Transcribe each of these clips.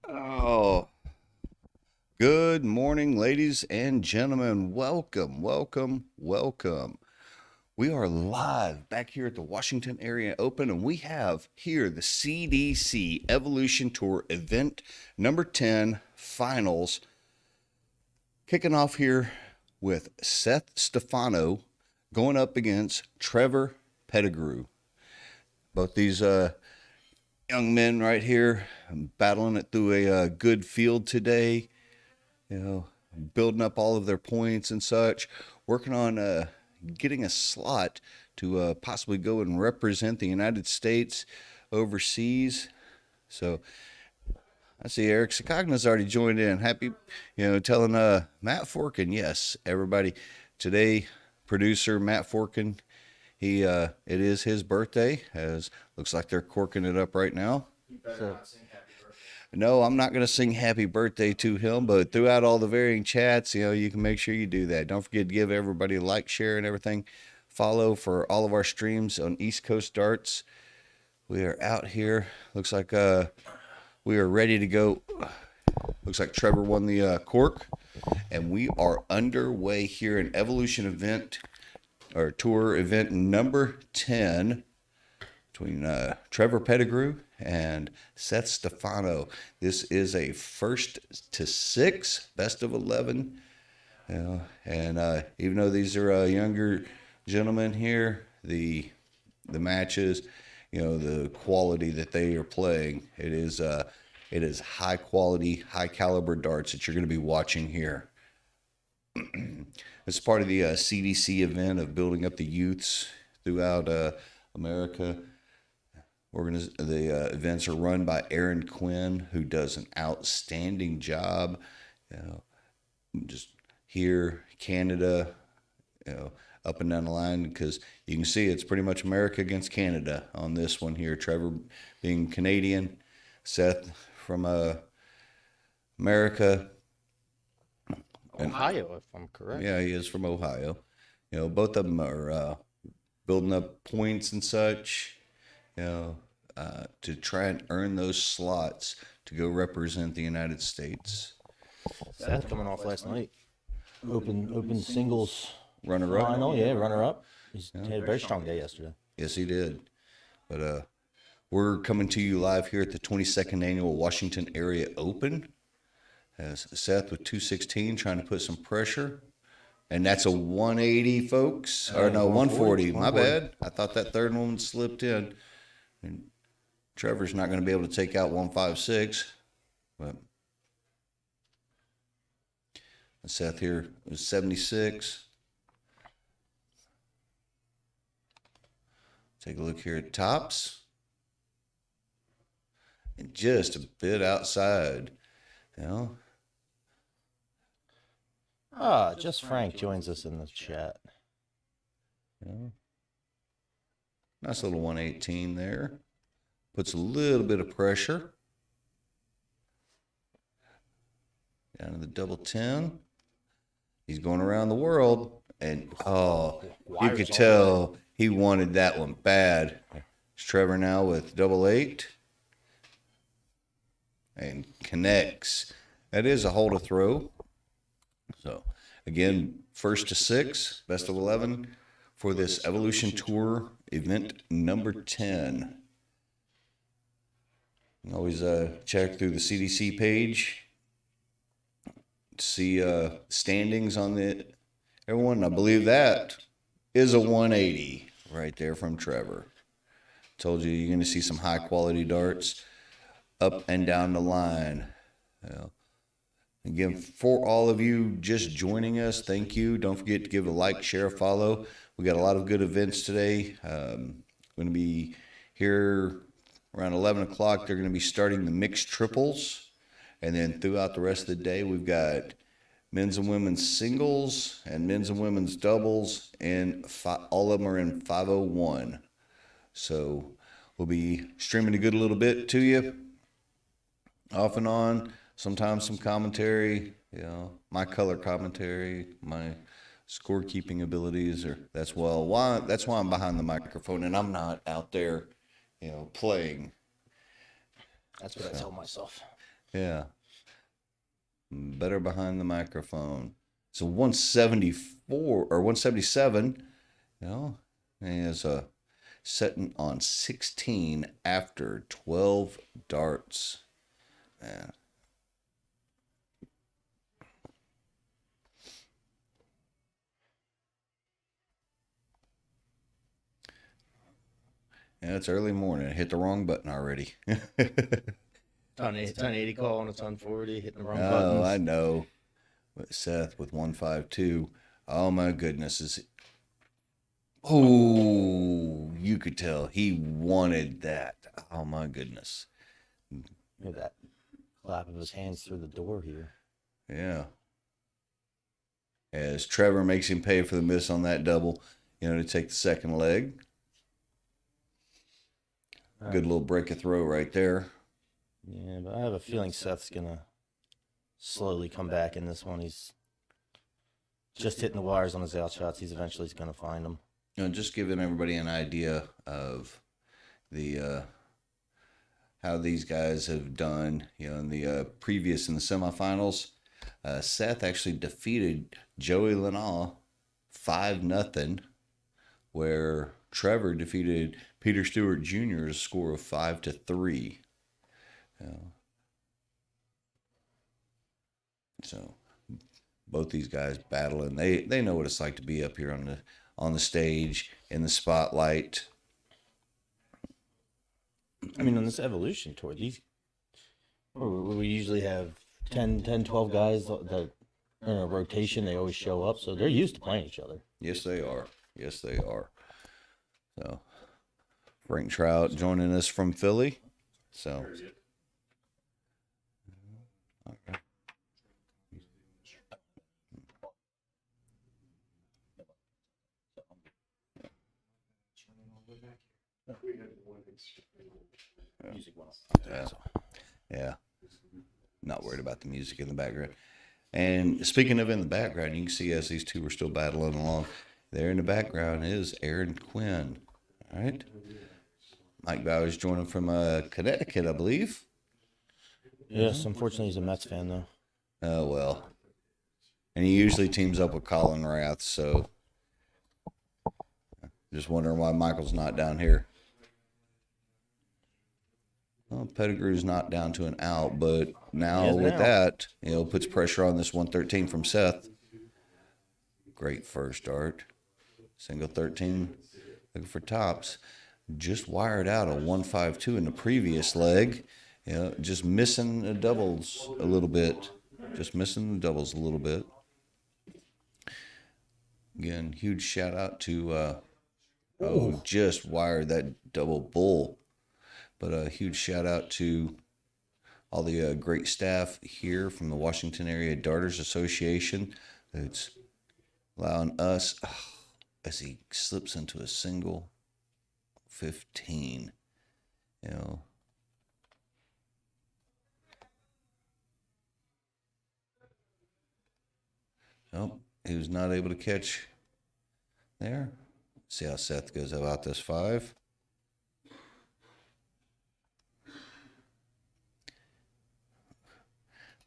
Oh, good morning, ladies and gentlemen. Welcome, welcome, welcome. We are live back here at the Washington Area Open, and we have here the CDC Evolution Tour event number 10 finals, kicking off here with Seth Stefano going up against Trevor Pettigrew. Both these young men right here battling it through a good field today, building up all of their points and such, working on getting a slot to possibly go and represent the United States overseas. So I see Eric Sakagna's already joined in. Happy, telling Matt Forkin, yes, everybody. Today, producer Matt Forkin, it is his birthday, as looks like they're corking it up right now. You better not sing happy birthday. No, I'm not going to sing happy birthday to him, but throughout all the varying chats, you can make sure you do that. Don't forget to give everybody a like, share, and everything. Follow for all of our streams on East Coast Darts. We are out here. Looks like we are ready to go. Looks like Trevor won the cork, and we are underway here in Evolution event or tour event number 10 between Trevor Pettigrew and Seth Stefano. This is a first to 6, best of 11. And even though these are younger gentlemen here, the matches, the quality that they are playing, it is high quality, high caliber darts that you're going to be watching here. It's part of the CDC event of building up the youths throughout America. The events are run by Aaron Quinn, who does an outstanding job. Just here, Canada, up and down the line, because you can see it's pretty much America against Canada on this one here. Trevor being Canadian, Seth from America. Ohio, if I'm correct. Yeah, he is from Ohio. Both of them are building up points and such, to try and earn those slots to go represent the United States. Seth coming off last night. Open singles Runner-up? final, yeah, runner-up. He had a very strong day yesterday. Yes, he did. But we're coming to you live here at the 22nd Annual Washington Area Open. As Seth with 216 trying to put some pressure. And that's a 180, folks. Or no, 140. My bad. I thought that third one slipped in. And Trevor's not going to be able to take out 156. But Seth here is 76. Take a look here at tops. And just a bit outside. Just Frank joins us in the chat. Nice little 118 there. Puts a little bit of pressure. Down to the double 10. He's going around the world. And, you could tell he wanted that one bad. It's Trevor now with double 8. And connects. That is a hold to throw. So, again, first to 6, best of 11 for this Evolution Tour event number 10. You can always check through the CDC page to see standings on everyone. I believe that is a 180 right there from Trevor. Told you you're going to see some high quality darts up and down the line. Again, for all of you just joining us, thank you. Don't forget to give a like, share, a follow. We got a lot of good events today. Going to be here around 11 o'clock. They're going to be starting the mixed triples. And then throughout the rest of the day, we've got men's and women's singles and men's and women's doubles. And all of them are in 501. So we'll be streaming a good little bit to you off and on. Sometimes some commentary, my color commentary, my scorekeeping abilities, that's why I'm behind the microphone and I'm not out there, playing. That's what I tell myself. Yeah. Better behind the microphone. So 174 or 177, He is sitting on 16 after 12 darts. Man. Yeah, it's early morning. I hit the wrong button already. Ton 80 call on a ton 40, hitting the wrong Oh, buttons. I know. But Seth with 152. Oh my goodness. Oh, you could tell he wanted that. Oh my goodness. Look at that clap of his hands through the door here. Yeah. As Trevor makes him pay for the miss on that double, to take the second leg. Good little break of throw right there. Yeah, but I have a feeling Seth's going to slowly come back in this one. He's just hitting the wires on his out shots. He's eventually going to find them. Just giving everybody an idea of the how these guys have done. In the in the semifinals, Seth actually defeated Joey Lanal 5-0, where Trevor defeated Peter Stewart Jr. a score of 5-3. So both these guys battling. They know what it's like to be up here on the stage in the spotlight. I mean, on this evolution tour, we usually have 10, 12 guys that in a rotation. They always show up, so they're used to playing each other. Yes, they are. Yes, they are. So Frank Trout joining us from Philly. So. Okay. Yeah. Not worried about the music in the background. And speaking of in the background, you can see as these two are still battling along, there in the background is Aaron Quinn. All right. Mike Bauer's joining from Connecticut, I believe. Yes, unfortunately, he's a Mets fan, though. Oh, well. And he usually teams up with Colin Rath, so just wondering why Michael's not down here. Well, Pettigrew's not down to an out, but now with that, puts pressure on this 113 from Seth. Great first dart. Single 13, looking for tops. Just wired out a 152 in the previous leg. Just missing the doubles a little bit. Again, huge shout out to, just wired that double bull. But a huge shout out to all the great staff here from the Washington Area Darters Association that's allowing us, as he slips into a single 15, Nope, he was not able to catch there. See how Seth goes about this 5.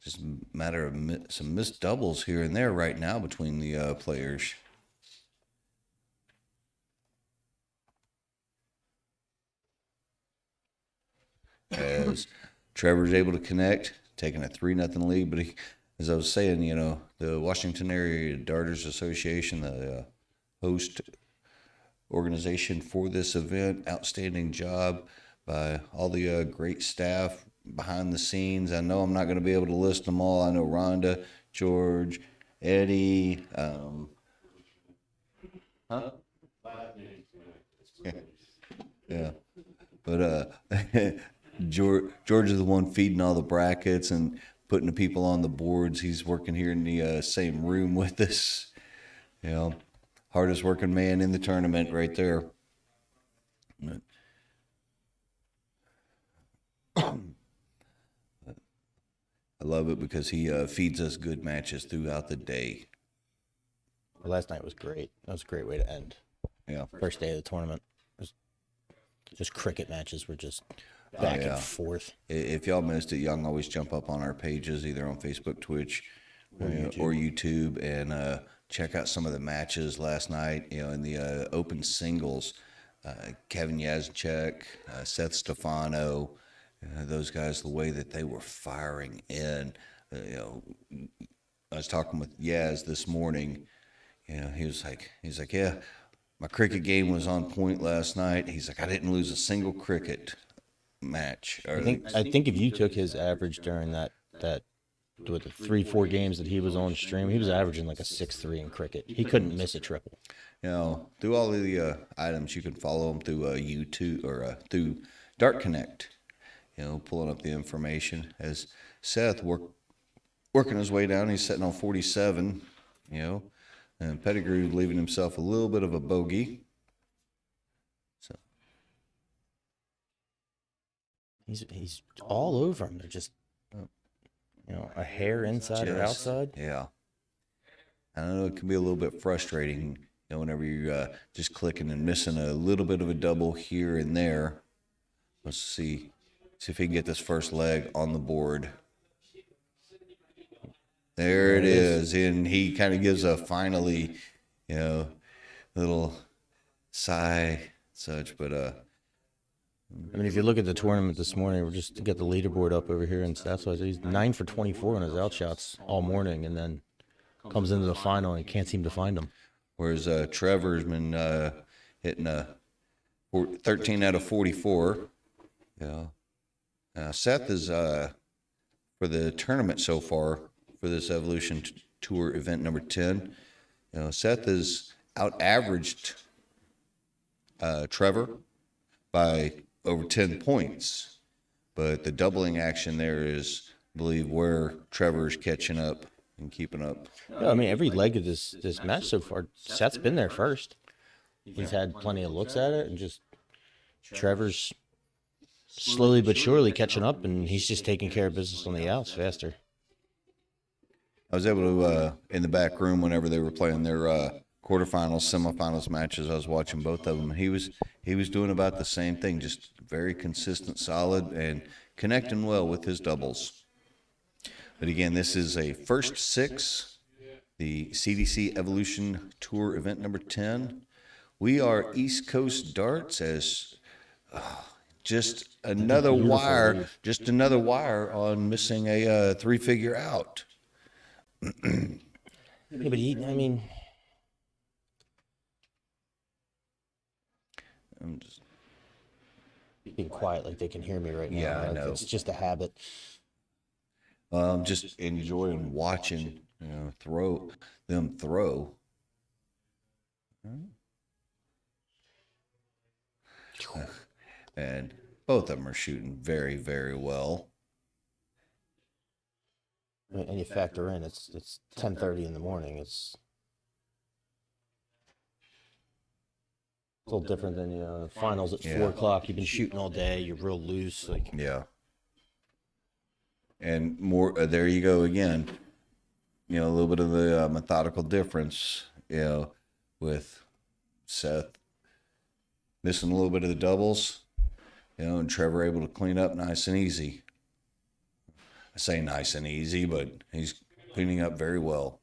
Just a matter of some missed doubles here and there right now between the players. As Trevor's able to connect, taking a 3-0 lead. But as I was saying, the Washington Area Darters Association, the host organization for this event, outstanding job by all the great staff behind the scenes. I know I'm not going to be able to list them all. I know Rhonda, George, Eddie. Yeah. But George is the one feeding all the brackets and putting the people on the boards. He's working here in the same room with us. Hardest working man in the tournament right there. I love it because he feeds us good matches throughout the day. Well, last night was great. That was a great way to end. Yeah. First day of the tournament. Just cricket matches were just back and forth. If y'all missed it, y'all can always jump up on our pages, either on Facebook, Twitch, or YouTube, and check out some of the matches last night. In the open singles, Kevin Yazchek, Seth Stefano, those guys, the way that they were firing in. I was talking with Yaz this morning. He's like, yeah, my cricket game was on point last night. He's like, I didn't lose a single cricket match. I think if you took his average during that with the 3-4 games that he was on stream, he was averaging like a 6.3 in cricket. He couldn't miss a triple. Through all of the items, you can follow him through YouTube or through Dart Connect. Pulling up the information as Seth working his way down. He's sitting on 47. And Pettigrew leaving himself a little bit of a bogey. So he's all over him. They're just a hair inside or outside. Yeah. I know it can be a little bit frustrating, whenever you're just clicking and missing a little bit of a double here and there. Let's see if he can get this first leg on the board. There it is. And he kind of gives a finally, little sigh, such. But if you look at the tournament this morning, we're just to get the leaderboard up over here and stuff. So he's 9 for 24 on his outshots all morning, and then comes into the final and can't seem to find them. Whereas Trevor's been hitting 13 out of 44. Seth is for the tournament so far for this Evolution Tour event number 10. Seth has out-averaged Trevor by over 10 points, but the doubling action there is, I believe, where Trevor's catching up and keeping up. Yeah, every leg of this match so far, Seth's been there first. He's had plenty of looks at it, and just Trevor's slowly but surely catching up, and he's just taking care of business on the outs faster. I was able to, in the back room, whenever they were playing their quarterfinals, semifinals matches, I was watching both of them. He was doing about the same thing, just very consistent, solid, and connecting well with his doubles. But again, this is a first six, the CDC Evolution Tour event number 10. We are East Coast Darts as just another wire on missing a three-figure out. Yeah, but I'm just being quiet like they can hear me right now. Yeah, I know. It's just a habit. I'm just enjoying watching, throw. And both of them are shooting very, very well. And you factor in it's 10:30 in the morning. It's a little different than finals at 4 o'clock. You've been shooting all day. You're real loose. Yeah. And more. There you go again. A little bit of the methodical difference. With Seth missing a little bit of the doubles. And Trevor able to clean up nice and easy. I say nice and easy, but he's cleaning up very well.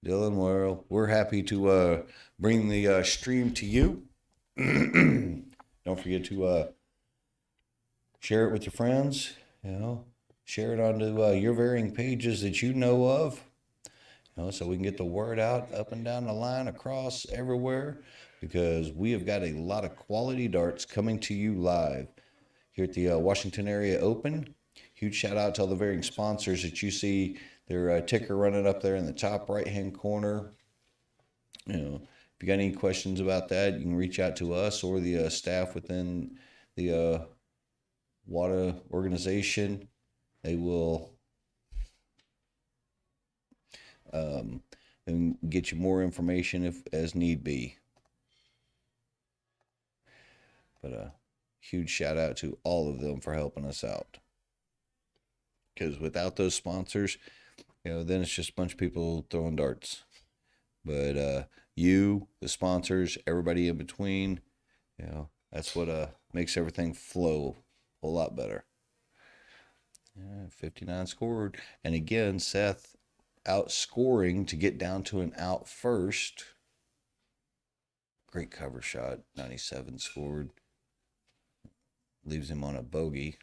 Dylan, we're happy to bring the stream to you. Don't forget to share it with your friends. Share it onto your varying pages that you know of. So we can get the word out up and down the line, across everywhere, because we have got a lot of quality darts coming to you live here at the Washington Area Open. Huge shout out to all the varying sponsors that you see their ticker running up there in the top right-hand corner. If you got any questions about that, you can reach out to us or the staff within the WADA organization. They will and get you more information if as need be. But a huge shout out to all of them for helping us out. Because without those sponsors, then it's just a bunch of people throwing darts. But you, the sponsors, everybody in between, that's what makes everything flow a whole lot better. Yeah, 59 scored. And again, Seth outscoring to get down to an out first. Great cover shot. 97 scored. Leaves him on a bogey.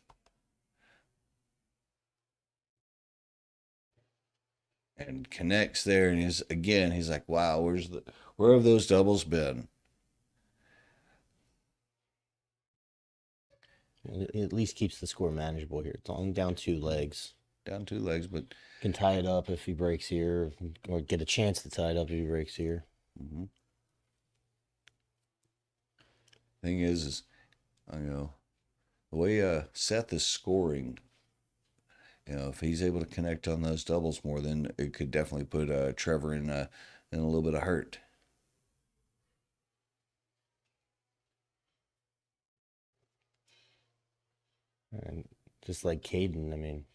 And connects there, and he's like, wow, where have those doubles been? It at least keeps the score manageable here. It's only down 2 legs. Down 2 legs, but Can tie it up if he breaks here, or get a chance to tie it up if he breaks here. mm-hmm. Thing is you know, the way Seth is scoring, if he's able to connect on those doubles more, then it could definitely put Trevor in a little bit of hurt. And just like Caden, I mean,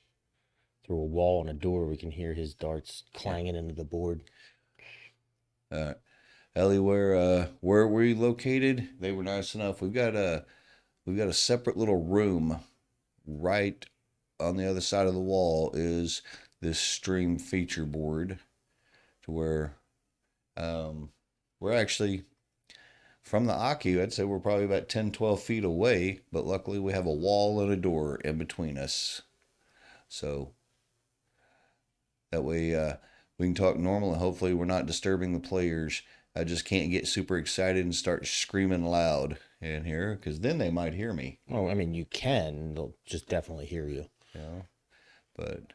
through a wall and a door, we can hear his darts clanging into the board. Ellie, where were you located? They were nice enough. We've got a separate little room right on the other side of the wall is this stream feature board, to where we're actually from the Aki. I'd say we're probably about 10, 12 feet away, but luckily we have a wall and a door in between us. So that way we can talk normal, and hopefully we're not disturbing the players. I just can't get super excited and start screaming loud in here, because then they might hear me. Well, I mean, you can. They'll just definitely hear you. But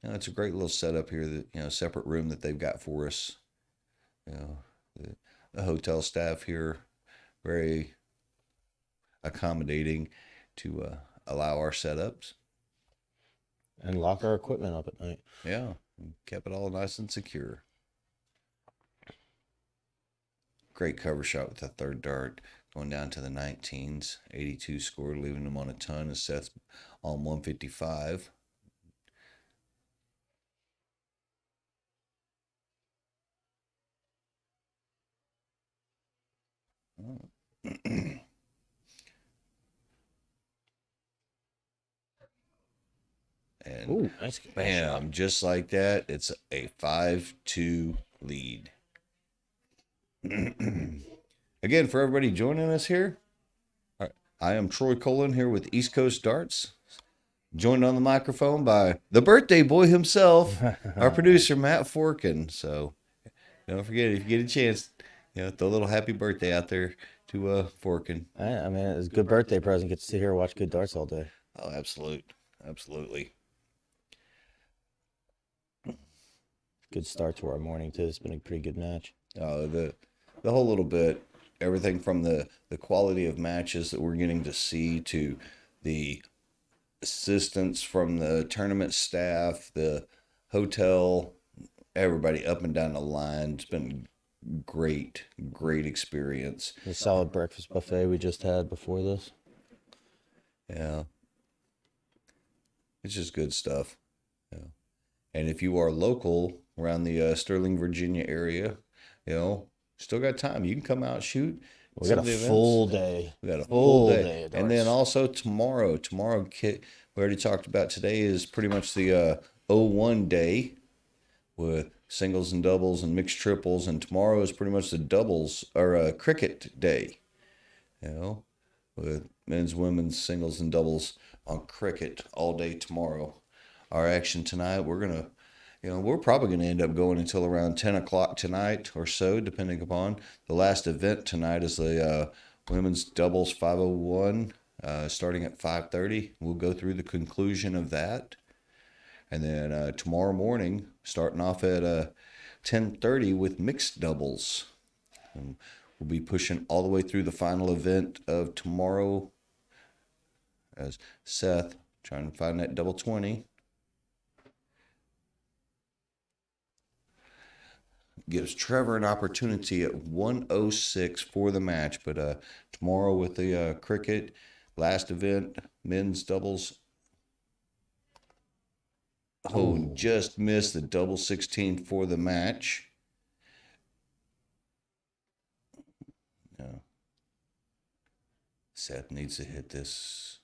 it's a great little setup here, that separate room that they've got for us. The hotel staff here, very accommodating to allow our setups. And lock our equipment up at night. Yeah, kept it all nice and secure. Great cover shot with the third dart, going down to the 19s. 82 scored, leaving him on a ton, as Seth's on 155. And ooh, nice bam, just like that, it's a 5-2 lead. Again, for everybody joining us here, I am Troy Colon here with East Coast Darts, joined on the microphone by the birthday boy himself, our producer, Matt Forkin. So don't forget, if you get a chance, throw a little happy birthday out there to Forkin. I mean, it's a good birthday present. Get to sit here and watch good darts all day. Oh, absolutely. Good start to our morning, too. It's been a pretty good match. The whole little bit, everything from the quality of matches that we're getting to see, to the assistance from the tournament staff, the hotel, everybody up and down the line. It's been great experience. The solid breakfast buffet we just had before this. Yeah. It's just good stuff. Yeah. And if you are local around the Sterling, Virginia area, still got time. You can come out, shoot. We got a full day. We got a full day. Of And then also tomorrow, we already talked about, today is pretty much the 01 day with singles and doubles and mixed triples. And tomorrow is pretty much the doubles, or cricket day, with men's, women's, singles, and doubles on cricket all day tomorrow. Our action tonight, we're probably going to end up going until around 10 o'clock tonight or so, depending upon. The last event tonight is the women's doubles 501, starting at 5:30. We'll go through the conclusion of that. And then tomorrow morning, starting off at 10:30 with mixed doubles. And we'll be pushing all the way through the final event of tomorrow, as Seth trying to find that double 20. Gives Trevor an opportunity at 106 for the match. But tomorrow with the cricket, last event, men's doubles. Oh, just missed the double 16 for the match. Seth needs to hit this.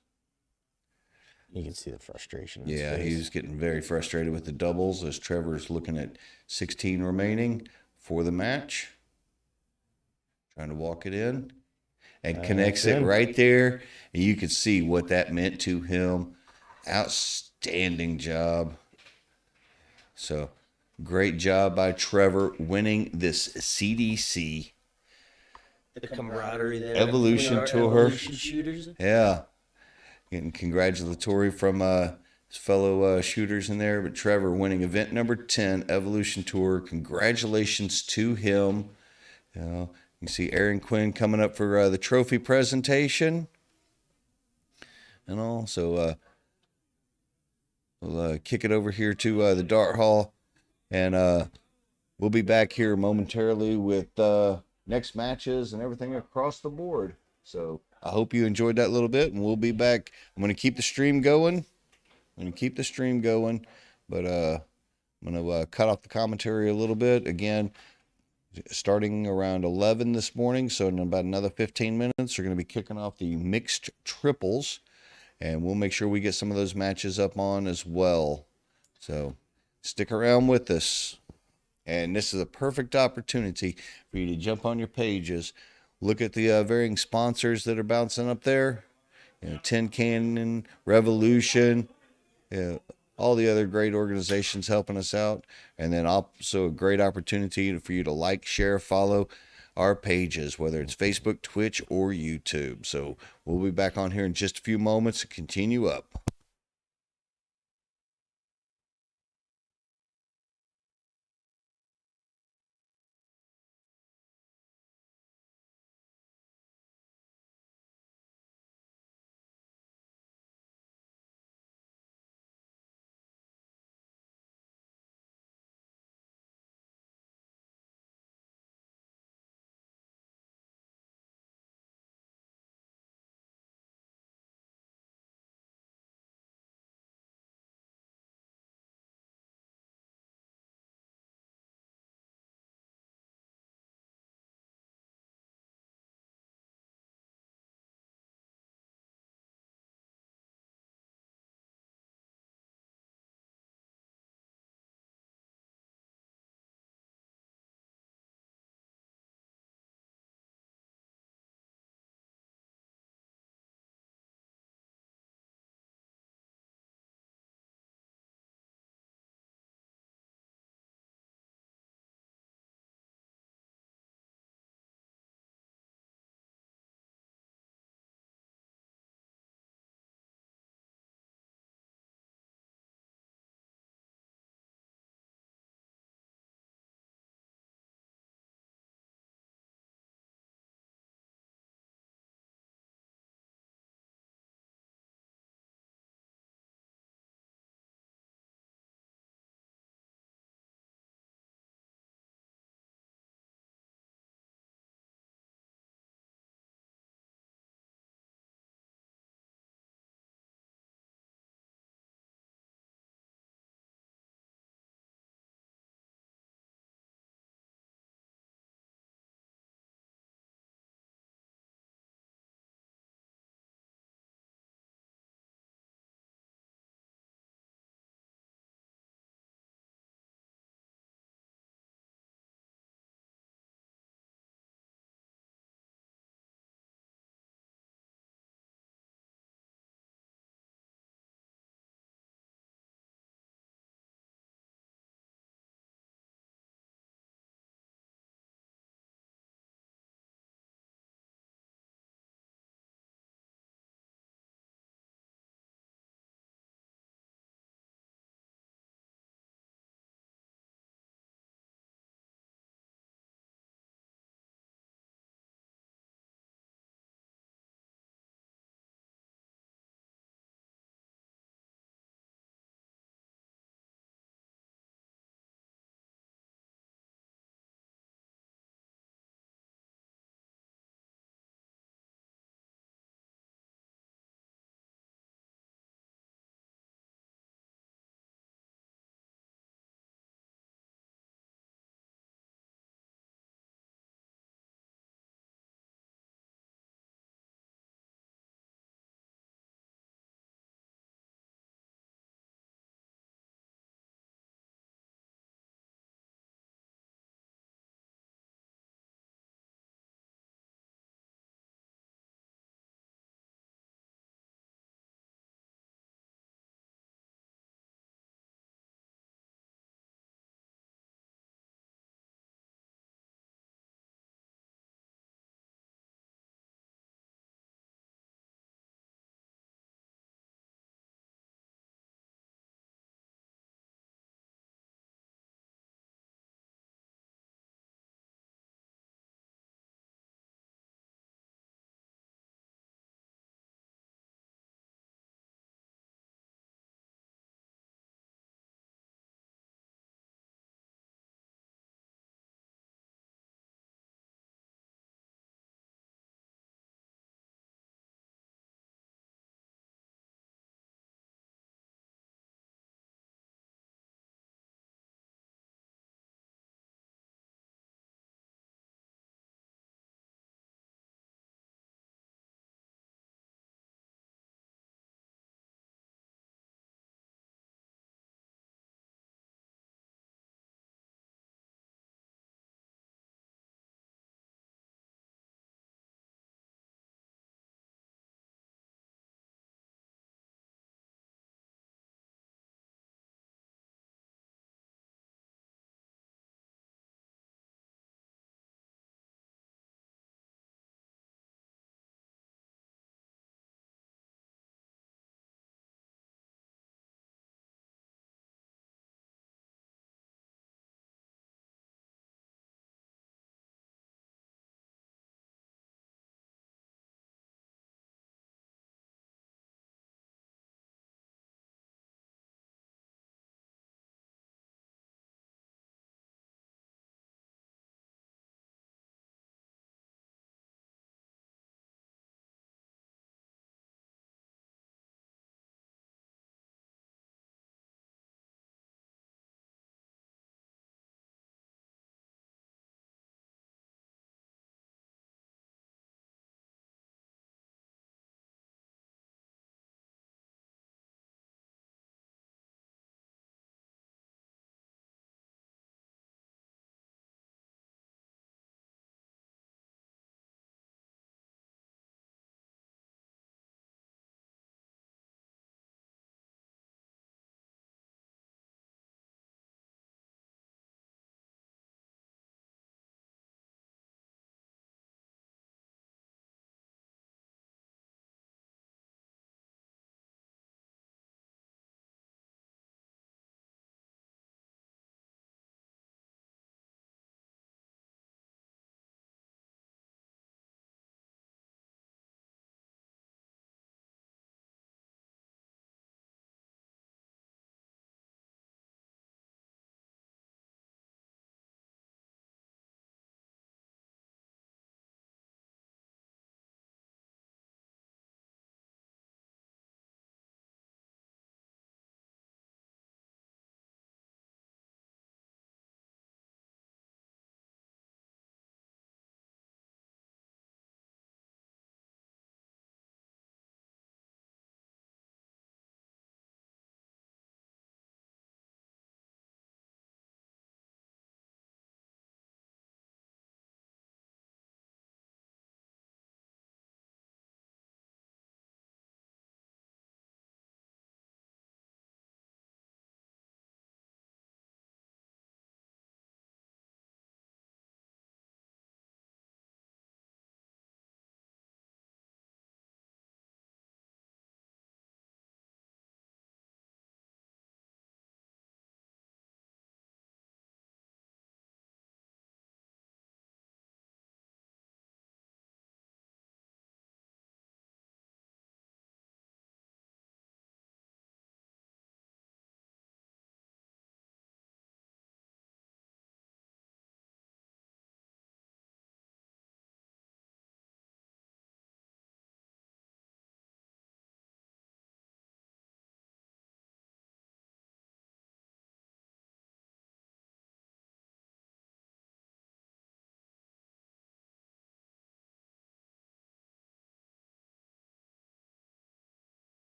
You can see the frustration. In his Yeah, face. he's getting very frustrated with the doubles as Trevor's looking at 16 remaining for the match. Trying to walk it in and connects it right there. And you can see what that meant to him. Outstanding job. So great job by Trevor winning this CDC The camaraderie there. Evolution Tour. Evolution shooters. Yeah. Getting congratulatory from his fellow shooters in there. But Trevor winning event number 10, Evolution Tour. Congratulations to him. You know, you can see Aaron Quinn coming up for the trophy presentation. And also, we'll kick it over here to the Dart Hall. And we'll be back here momentarily with next matches and everything across the board. So I hope you enjoyed that little bit, and we'll be back. I'm going to keep the stream going. But I'm going to cut off the commentary a little bit. Again, starting around 11 this morning, so in about another 15 minutes, we're going to be kicking off the mixed triples, and we'll make sure we get some of those matches up on as well. So stick around with us. And this is a perfect opportunity for you to jump on your pages, look at the varying sponsors that are bouncing up there. You know, Tin Cannon, Revolution, all the other great organizations helping us out. And then also a great opportunity for you to like, share, follow our pages, whether it's Facebook, Twitch, or YouTube. So we'll be back on here in just a few moments to continue up.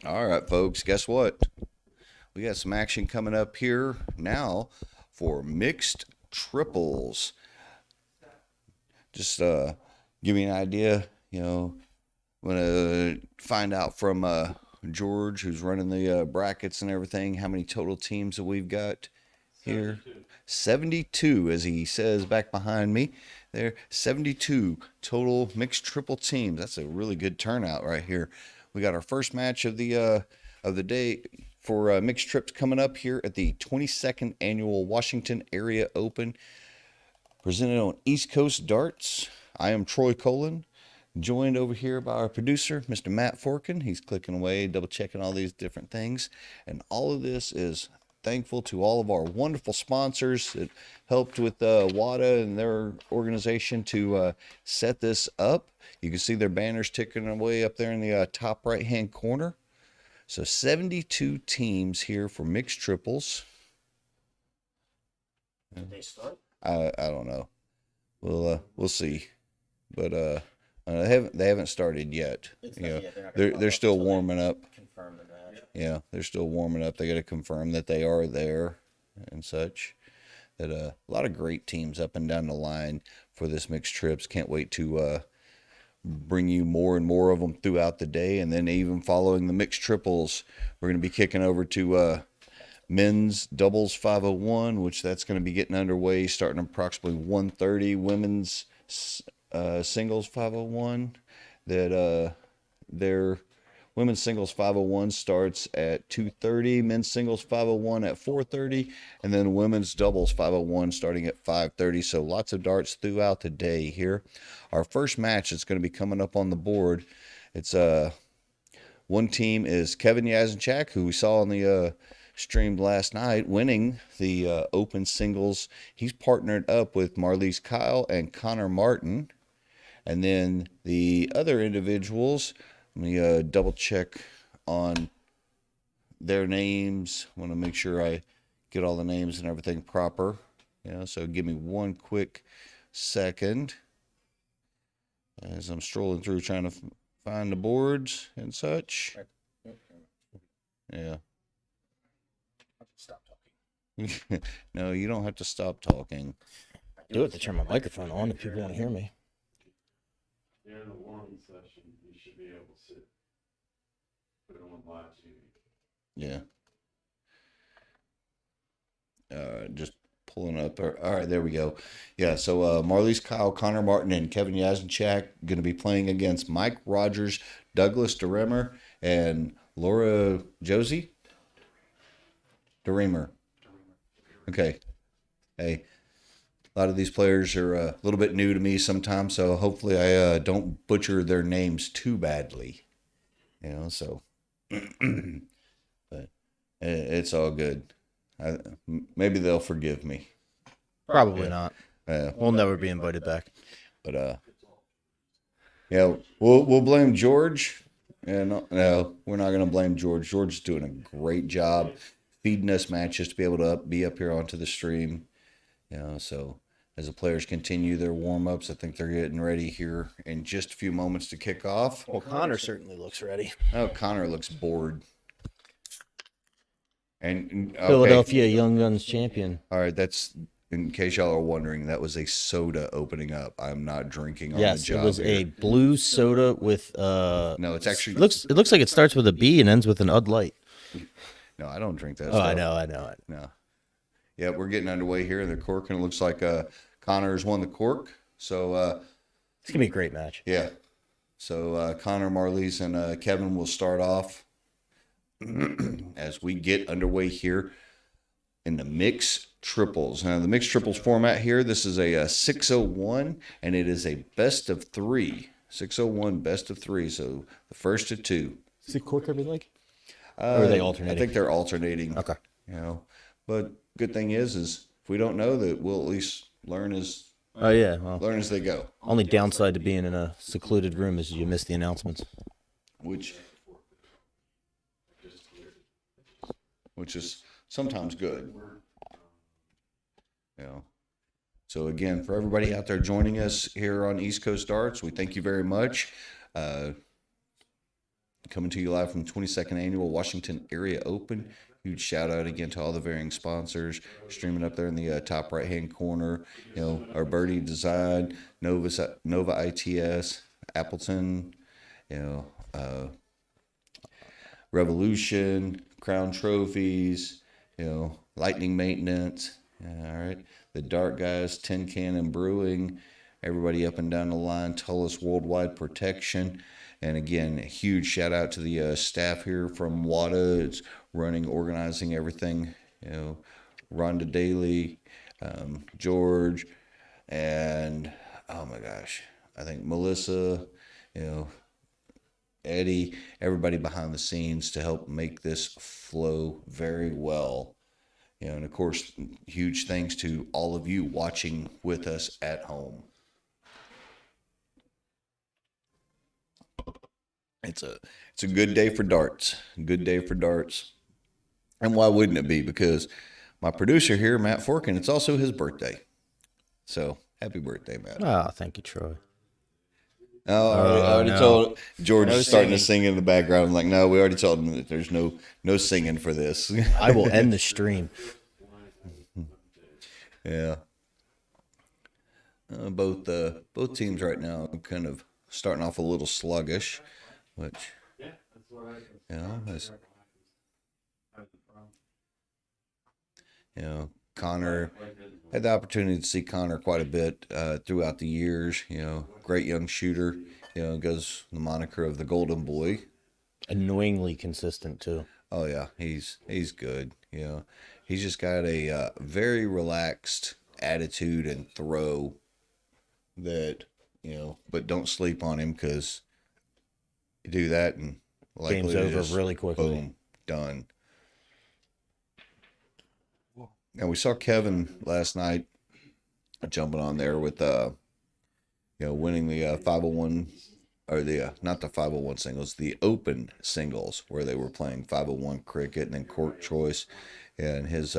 All right, folks, guess what? We got some action coming up here now for mixed triples. Just give you an idea, I'm going to find out from George, who's running the brackets and everything, how many total teams that we've got here. 72, as he says back behind me there. 72 total mixed triple teams. That's a really good turnout right here. We got our first match of the day for mixed trips coming up here at the 22nd annual Washington Area Open, presented on East Coast Darts. I am Troy Colin, joined over here by our producer, Mr. Matt Forkin. He's clicking away, double checking all these different things. And all of this is thankful to all of our wonderful sponsors that helped with WADA and their organization to set this up. You can see their banners ticking away up there in the top right-hand corner. So 72 teams here for mixed triples. Did they start? I don't know. We'll see, but they haven't started yet. They're still warming up. Confirm the match. Yeah, they're still warming up. They got to confirm that they are there and such. That a lot of great teams up and down the line for this mixed trips. Can't wait to bring you more and more of them throughout the day, and then even following the mixed triples, we're going to be kicking over to men's doubles 501, which that's going to be getting underway starting approximately 1:30. Women's singles 501, that their women's singles 501 starts at 2:30, men's singles 501 at 4:30, and then women's doubles 501 starting at 5:30. So lots of darts throughout the day here. Our first match that's going to be coming up on the board, it's one team is Kevin Yazinchak, who we saw on the streamed last night, winning the open singles. He's partnered up with Marlies Kyle and Connor Martin. And then the other individuals, let me double check on their names. I want to make sure I get all the names and everything proper. So give me one quick second as I'm strolling through trying to find the boards and such. Yeah. Stop talking. No, you don't have to stop talking. Do it to turn my microphone on if people want to hear me. During the warming session, you should be able to sit, put it on live TV. Yeah. Just pulling up. All right, there we go. Yeah, so Marlies Kyle, Connor Martin, and Kevin Yazinchak going to be playing against Mike Rogers, Douglas DeRemer, and Laura Josie. DeRemer. Okay. Hey, a lot of these players are a little bit new to me sometimes, so hopefully I don't butcher their names too badly. So but it's all good. Maybe they'll forgive me. Probably not. We'll never be invited back. But yeah, we'll blame George. And no, we're not going to blame George. George is doing a great job feeding us matches to be able to be up here onto the stream. So as the players continue their warm-ups, I think they're getting ready here in just a few moments to kick off. Well, Connor certainly looks ready. Oh, Connor looks bored. And okay. Philadelphia Young Guns champion. All right, that's, in case y'all are wondering, that was a soda opening up. I'm not drinking on the job. Yes, it was here. a blue soda with No, it's actually it looks like it starts with a B and ends with an Ud Light. No, I don't drink that Oh, stuff. I know it. No. Yeah, we're getting underway here in the cork, and it looks like Connor's won the cork. So It's gonna be a great match. yeah. So Connor, Marlies, and Kevin will start off as we get underway here in the mixed triples. Now, the mixed triples format here, this is a 601, and it is a best of three. 601 best of three, so the first of two. Is the cork every leg? Or are they alternating? I think they're alternating. Okay. But good thing is if we don't know, that we'll at least learn as Oh yeah. Well, learn as they go. only downside to being in a secluded room is you miss the announcements. Which is sometimes good. So again, for everybody out there joining us here on East Coast Darts, we thank you very much. Coming to you live from the 22nd Annual Washington Area Open. Huge shout out again to all the varying sponsors. Streaming up there in the top right hand corner, our Birdie Design, Nova ITS, Appleton, Revolution, Crown Trophies, Lightning Maintenance. All right. The Dart Guys, Tin Cannon Brewing, everybody up and down the line, Tullis Worldwide Protection. And again, a huge shout out to the staff here from WADA. It's running, organizing everything. Rhonda Daly, George, and oh my gosh, I think Melissa, Eddie, everybody behind the scenes to help make this flow very well. And of course, huge thanks to all of you watching with us at home. It's a good day for darts. Good day for darts. And why wouldn't it be? Because my producer here, Matt Forkin, it's also his birthday. So happy birthday, Matt. Oh, thank you, Troy. Oh, I already told George is starting to sing in the background. I'm like, no, we already told him that there's no singing for this. I will end the stream. Yeah. Both teams right now are kind of starting off a little sluggish, which Connor had the opportunity to see Connor quite a bit throughout the years. Great young shooter. Goes the moniker of the Golden Boy. Annoyingly consistent too. Oh yeah, he's good. He's just got a very relaxed attitude and throw that but don't sleep on him, because you do that and game's over really quickly. Boom, done. And we saw Kevin last night jumping on there with winning the 501, or the not the 501 singles, the open singles, where they were playing 501 cricket and then court choice. And his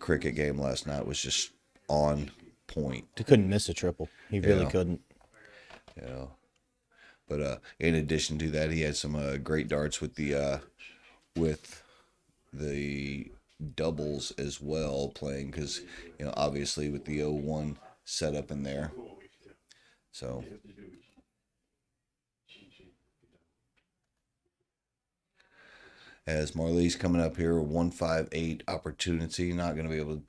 cricket game last night was just on point. He couldn't miss a triple. He really couldn't. But in addition to that, he had some great darts with the doubles as well, playing, because obviously with the 01 setup in there. So as Marley's coming up here, 158 opportunity, not going to be able to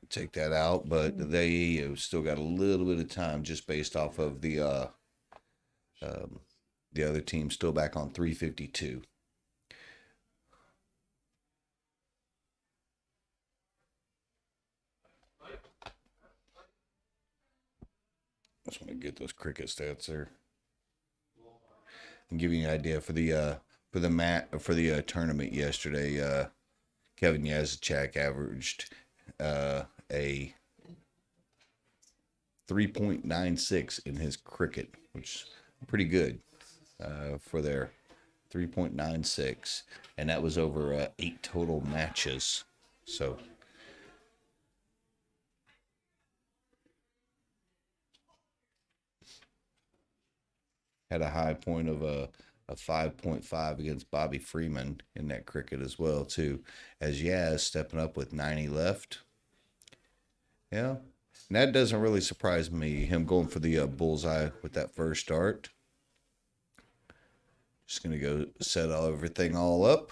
take that out, but they still got a little bit of time just based off of the other team still back on 352. I just want to get those cricket stats there and give you an idea for the tournament yesterday. Kevin Yazchak averaged a 3.96 in his cricket, which is pretty good for their 3.96, and that was over 8 total matches. So had a high point of a 5.5 against Bobby Freeman in that cricket as well, too, as Yaz stepping up with 90 left. Yeah, and that doesn't really surprise me, him going for the bullseye with that first dart. Just going to go set everything all up.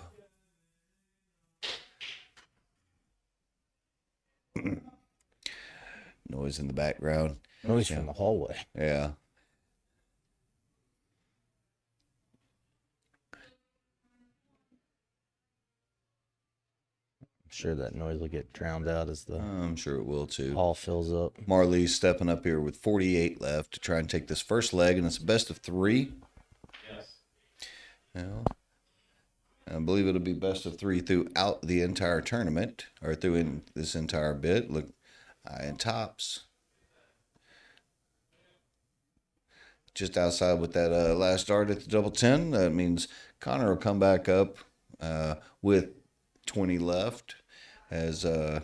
Noise in the background. Noise from the hallway. Yeah. I'm sure that noise will get drowned out as the I'm sure it will too. hall fills up. Marley's stepping up here with 48 left to try and take this first leg, and it's a best of 3. Yes. I believe it'll be best of 3 throughout the entire tournament, or through this entire bit. Look, and tops. Just outside with that last dart at the double 10. That means Connor will come back up with 20 left, as our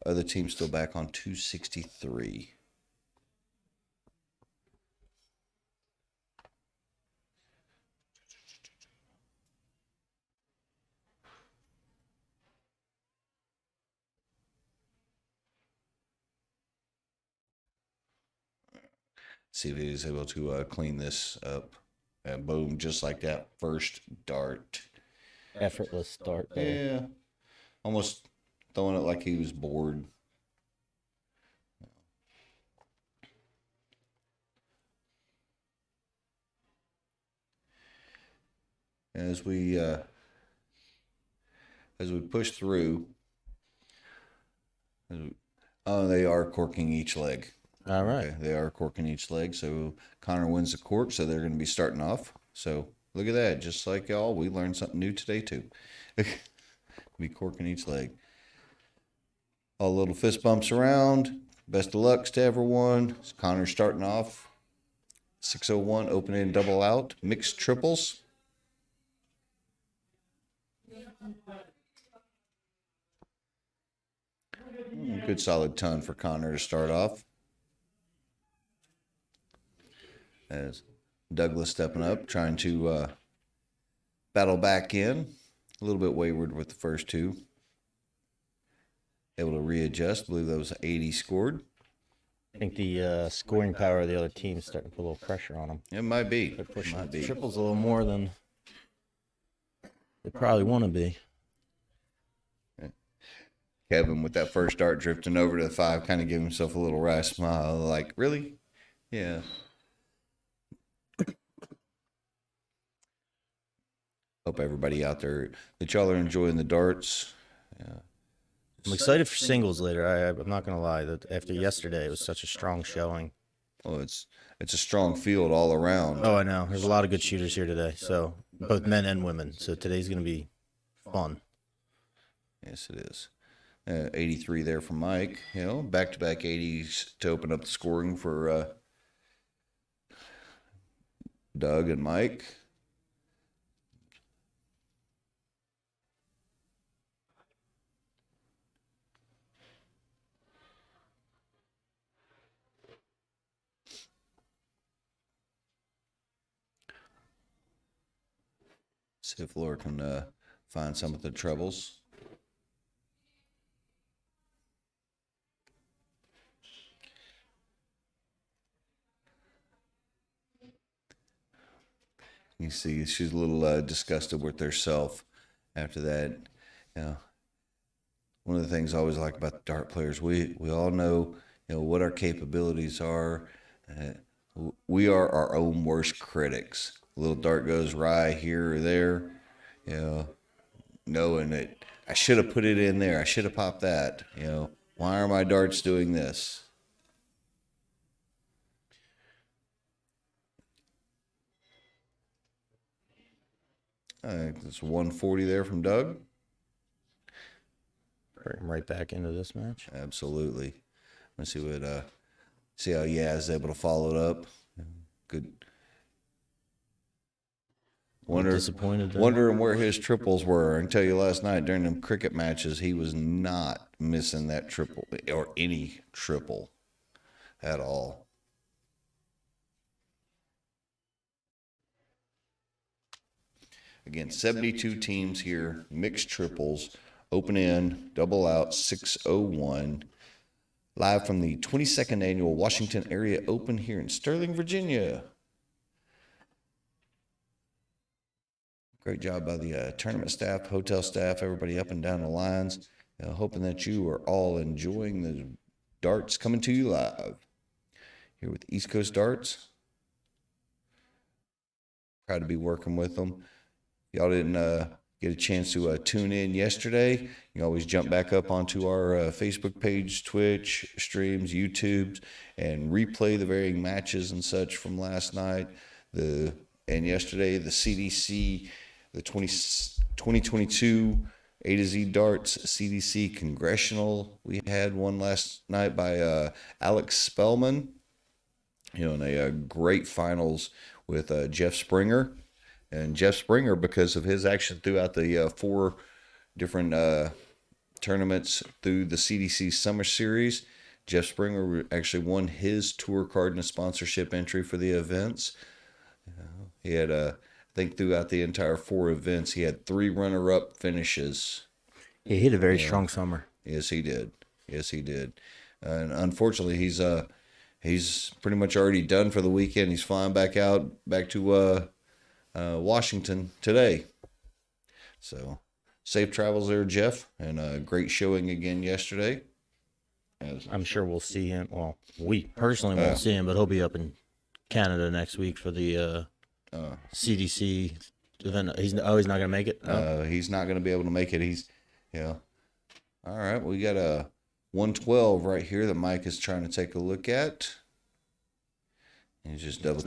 other team still back on 263. See if he's able to clean this up. And boom, just like that first dart. Effortless start there. Yeah. Almost throwing it like he was bored. As we push through, they are corking each leg. All right. Okay, they are corking each leg. So Connor wins the cork, so they're going to be starting off. So look at that. Just like y'all, we learned something new today too. Be corking each leg. All little fist bumps around. Best of luck to everyone. Connor's starting off. 601, opening double out. Mixed triples. Good solid ton for Connor to start off. As Douglas stepping up, trying to battle back in. A little bit wayward with the first two. Able to readjust. I believe that was 80 scored. I think the scoring power of the other team is starting to put a little pressure on them. It might be. They're pushing Might be. triples a little more than they probably want to be. Kevin with that first dart drifting over to the 5, kind of giving himself a little wry smile. Like, really? Yeah. Hope everybody out there that y'all are enjoying the darts. Yeah. I'm excited for singles later. I'm not going to lie. That after yesterday, it was such a strong showing. Well, it's a strong field all around. Oh, I know. There's a lot of good shooters here today. So both men and women. So today's going to be fun. Yes, it is. 83 there from Mike. You know, back-to-back 80s to open up the scoring for Doug and Mike. See if Laura can find some of the trebles. You see, she's a little disgusted with herself after that. You know, one of the things I always like about the dart players, we all know, what our capabilities are. We are our own worst critics. A little dart goes awry here or there, knowing that I should have put it in there. I should have popped that. Why are my darts doing this? That's 140 there from Doug. Bring him right back into this match. Absolutely. Let's see see how Yaz is able to follow it up. Good. Disappointed. Wondering where his triples were. I can tell you last night during them cricket matches, he was not missing that triple or any triple at all. Again, 72 teams here, mixed triples, open in, double out, 601. Live from the 22nd Annual Washington Area Open here in Sterling, Virginia. Great job by the tournament staff, hotel staff, everybody up and down the lines. Hoping that you are all enjoying the darts coming to you live. Here with East Coast Darts. Proud to be working with them. Y'all didn't get a chance to tune in yesterday, you can always jump back up onto our Facebook page, Twitch, streams, YouTube, and replay the varying matches and such from last night. And yesterday, the CDC, the 2022 A-Z Darts CDC Congressional. We had one last night by Alex Spellman, in a great finals with Jeff Springer. And Jeff Springer, because of his action throughout the 4 different tournaments through the CDC Summer Series, Jeff Springer actually won his tour card and a sponsorship entry for the events. He had, I think throughout the entire 4 events, he had 3 runner-up finishes. Yeah, he had a very strong summer. Yes, he did. Yes, he did. And unfortunately, he's he's pretty much already done for the weekend. He's flying back to Washington today. So safe travels there, Jeff, and a great showing again yesterday. I'm sure we'll see him. Well, we personally won't see him, but he'll be up in Canada next week for the CDC event. He's not going to make it. Oh. He's not going to be able to make it. All right. We got a 112 right here that Mike is trying to take a look at. He's just double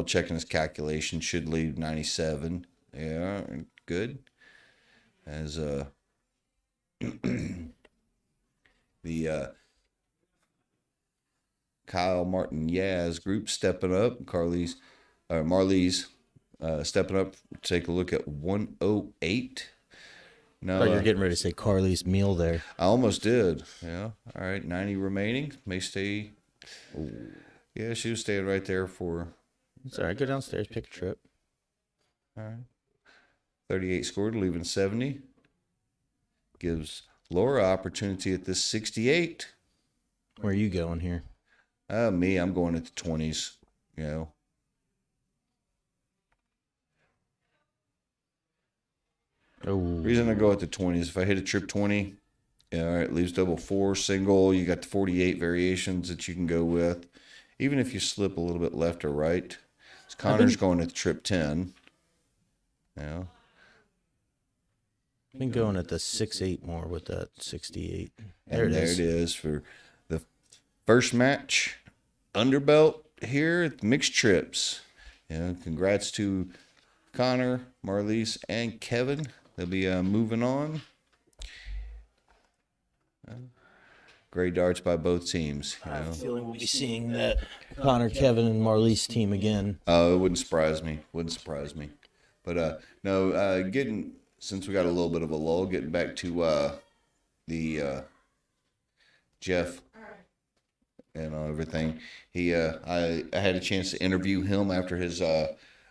checking his calculation. Should leave 97. Yeah, good. As the Kyle Martin Yaz group stepping up. Marley's stepping up. Take a look at 108. No, you're getting ready to say Carly's meal there. I almost did. Yeah. All right. 90 remaining. May stay. Yeah, she was staying right there for. It's all right. Go downstairs, pick a trip. All right. 38 scored, leaving 70. Gives Laura opportunity at this 68. Where are you going here? Me, I'm going at the 20s. Reason I go at the 20s, if I hit a trip 20, all right, leaves double 4, single. You got the 48 variations that you can go with. Even if you slip a little bit left or right. Connor's going at the trip 10. I've been going at the 6-8 more with that 68. There it is for the first match. Underbelt here at the mixed trips. Congrats to Connor, Marlise, and Kevin. They'll be moving on. Great darts by both teams. I have a feeling we'll be seeing that Connor, Kevin, and Marlise team again. Oh, it wouldn't surprise me. But since we got a little bit of a lull, getting back to the Jeff and everything. I had a chance to interview him after his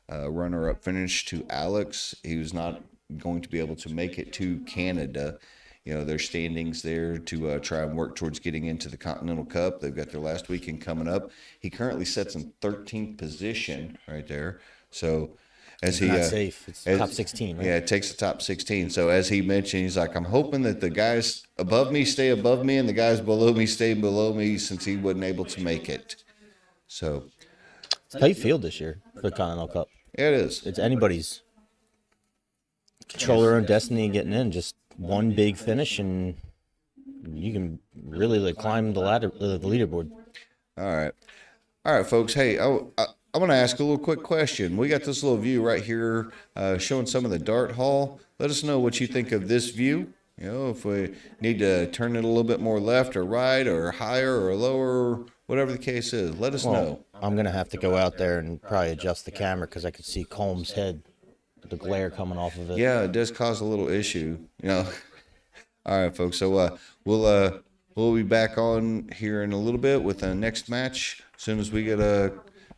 runner-up finish to Alex. He was not going to be able to make it to Canada. Their standings there to try and work towards getting into the Continental Cup. They've got their last weekend coming up. He currently sits in 13th position right there. So as it's not safe. It's top 16, right? Yeah, it takes the top 16. So as he mentioned, he's like, I'm hoping that the guys above me stay above me and the guys below me stay below me, since he wasn't able to make it. So it's a tight field this year for the Continental Cup. It is. It's anybody's control their own destiny getting in. Just one big finish and you can really climb the leaderboard. All right, folks. Hey, I want to ask a little quick question. We got this little view right here showing some of the dart hall. Let us know what you think of this view. If we need to turn it a little bit more left or right or higher or lower, whatever the case is, let us know. I'm going to have to go out there and probably adjust the camera because I could see Combs' head, the glare coming off of it. Yeah, it does cause a little issue. All right, folks. So we'll be back on here in a little bit with the next match as soon as we get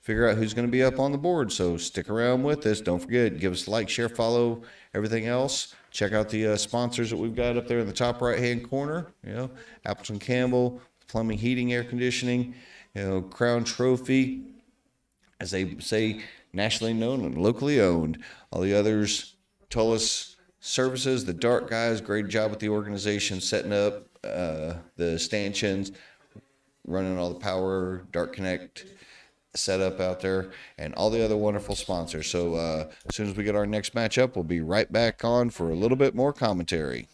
figure out who's going to be up on the board. So stick around with us. Don't forget, give us a like, share, follow, everything else. Check out the sponsors that we've got up there in the top right-hand corner. Appleton Campbell, Plumbing, Heating, Air Conditioning, Crown Trophy, as they say, nationally known and locally owned. All the others, Tullis Services, the Dart guys, great job with the organization, setting up the stanchions, running all the power, Dart Connect setup out there, and all the other wonderful sponsors. So as soon as we get our next match up, we'll be right back on for a little bit more commentary.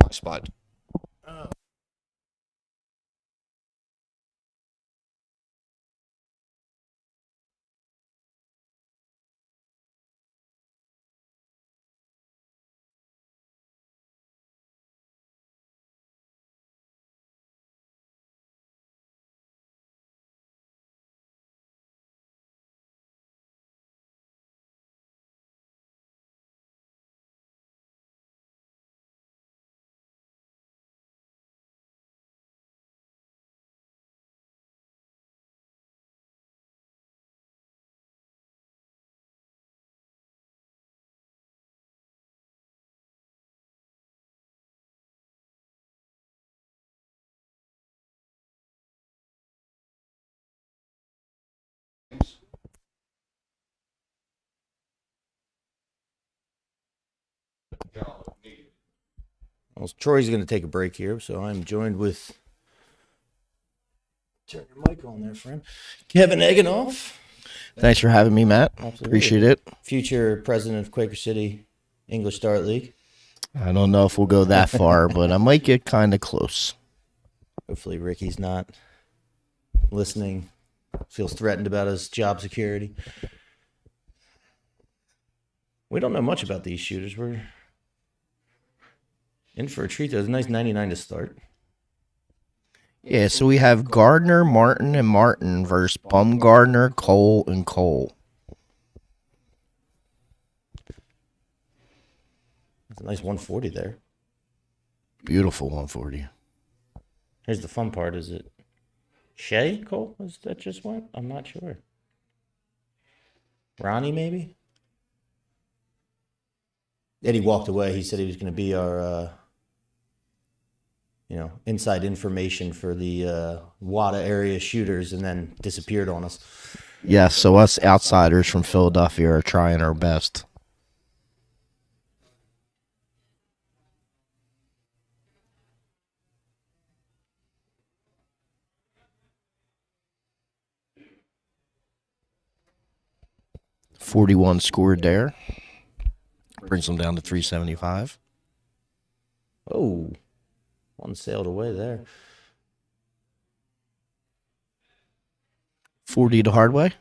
My spot. Well, Troy's going to take a break here, so I'm joined with. Turn your mic on there, friend. Kevin Eganoff, Thanks for having me, Matt. Absolutely. Appreciate it. future president of Quaker City English Dart League. I don't know if we'll go that far, but I might get kind of close. Hopefully, Ricky's not listening, feels threatened about his job security. We don't know much about these shooters. We're in for a treat. There's a nice 99 to start. Yeah, so we have Gardner, Martin, and Martin versus Bumgardner, Cole, and Cole. That's a nice 140 there. Beautiful 140. Here's the fun part. Is it Shay Cole? Is that just went? I'm not sure. Ronnie, maybe? Eddie walked away. He said he was going to be our, inside information for the WADA area shooters, and then disappeared on us. Yeah, so us outsiders from Philadelphia are trying our best. .41 scored there. Brings them down to 375. Oh, one sailed away there. 40 to Hardway.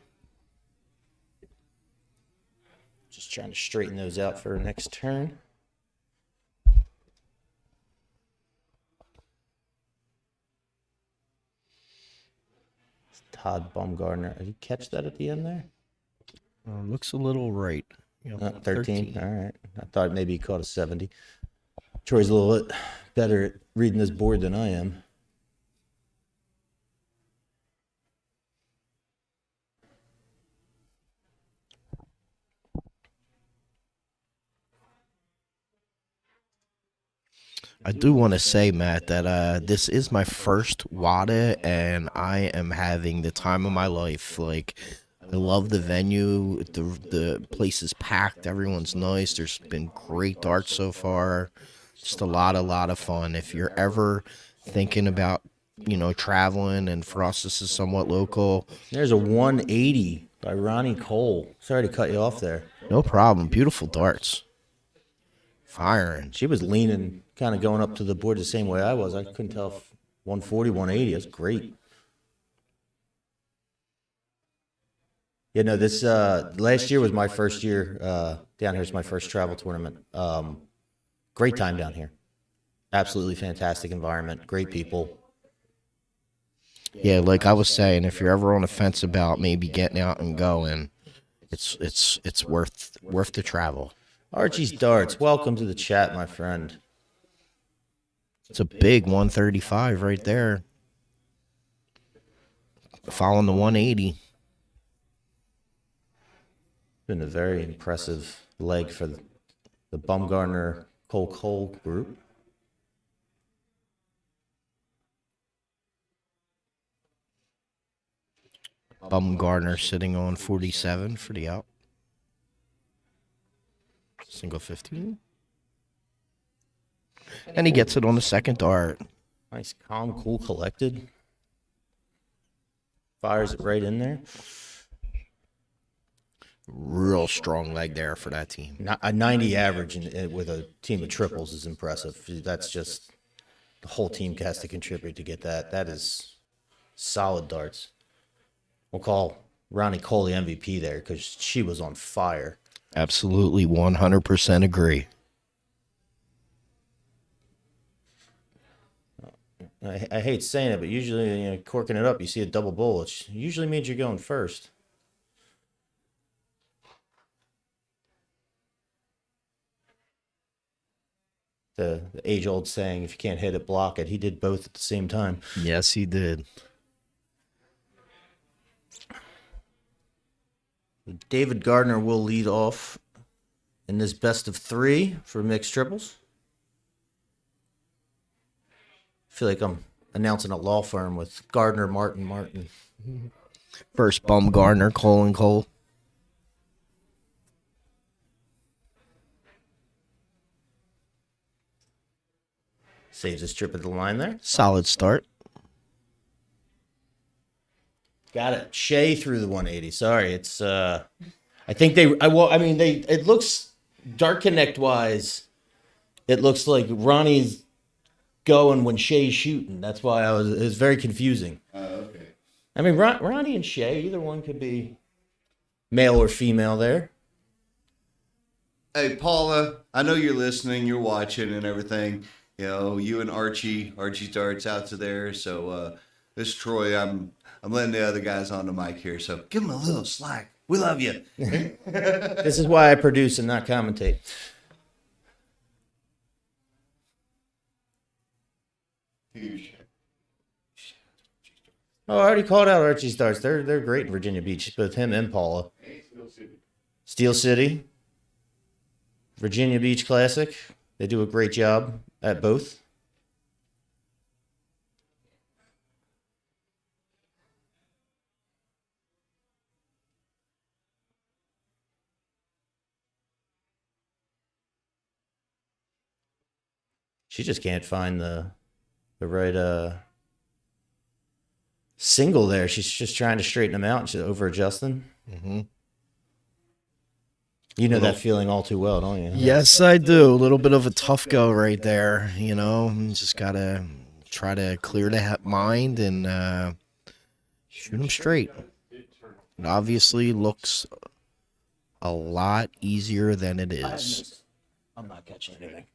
Just trying to straighten those out for next turn. It's Todd Bumgardner. Did you catch that at the end there? Looks a little right. Yep, 13. All right. I thought maybe he caught a 70. Troy's a little bit better at reading this board than I am. I do want to say, Matt, that this is my first WADA, and I am having the time of my life. Like, I love the venue. The place is packed. Everyone's nice. There's been great darts so far. Just a lot of fun. If you're ever thinking about, traveling, and for us, this is somewhat local. There's a 180 by Ronnie Cole. Sorry to cut you off there. No problem. Beautiful darts. Firing. She was leaning, kind of going up to the board the same way I was. I couldn't tell if 140, 180. That's great. Yeah, no, this last year was my first year down here. It's my first travel tournament. Great time down here. Absolutely fantastic environment. Great people. Yeah, like I was saying, if you're ever on the fence about maybe getting out and going, it's worth the travel. Archie's Darts, welcome to the chat, my friend. It's a big 135 right there. Following the 180. Been a very impressive leg for the Bumgarner Cole group. Bumgarner sitting on 47 for the out. Single 15. And he gets it on the second dart. Nice, calm, cool, collected. Fires it right in there. Real strong leg there for that team. A 90 average with a team of triples is impressive. That's just the whole team has to contribute to get that. That is solid darts. We'll call Ronnie Cole the MVP there because she was on fire. Absolutely, 100% agree. I hate saying it, but usually, corking it up, you see a double bowl. It usually means you're going first. The age-old saying, if you can't hit it, block it. He did both at the same time. Yes, he did. David Gardner will lead off in this best of three for mixed triples. I feel like I'm announcing a law firm with Gardner, Martin. First Bumgarner, Cole and Cole. Saves his trip at the line there. Solid start. Got it. Shea through the 180. Sorry, it's I think it looks dart connect wise, it looks like Ronnie's going when Shea's shooting. That's why it was very confusing. Okay. I mean, Ronnie and Shea, either one could be male or female there. Hey, Paula, I know you're listening, you're watching and everything. You and Archie's Darts out to there. So this Troy, I'm letting the other guys on the mic here. So give them a little slack. We love you. This is why I produce and not commentate. Oh, I already called out Archie's Darts. They're great in Virginia Beach, both him and Paula. Steel City. Virginia Beach Classic. They do a great job at both. She just can't find the right single there. She's just trying to straighten them out. She's over adjusting. Mm-hmm. You know that feeling all too well, don't you? Yes, I do. A little bit of a tough go right there. Just got to try to clear the mind and shoot them straight. It obviously looks a lot easier than it is. I'm not catching anything.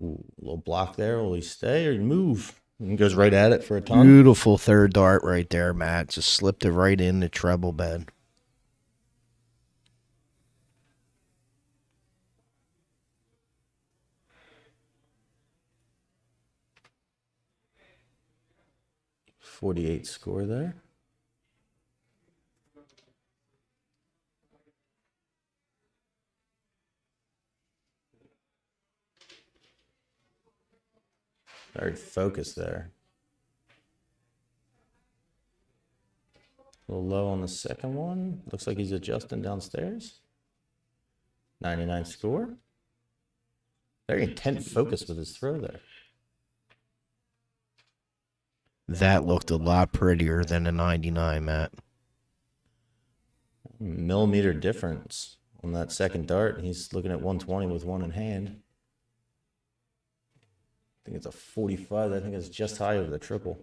Ooh, a little block there. Will he stay or move? And he goes right at it for a ton. Beautiful third dart right there, Matt. Just slipped it right in the treble bed. .48 score there. Very focused there. A little low on the second one. Looks like he's adjusting downstairs. 99 score. Very intent focus with his throw there. That looked a lot prettier than a 99, Matt. Millimeter difference on that second dart. He's looking at 120 with one in hand. I think it's a 45. I think it's just high over the triple.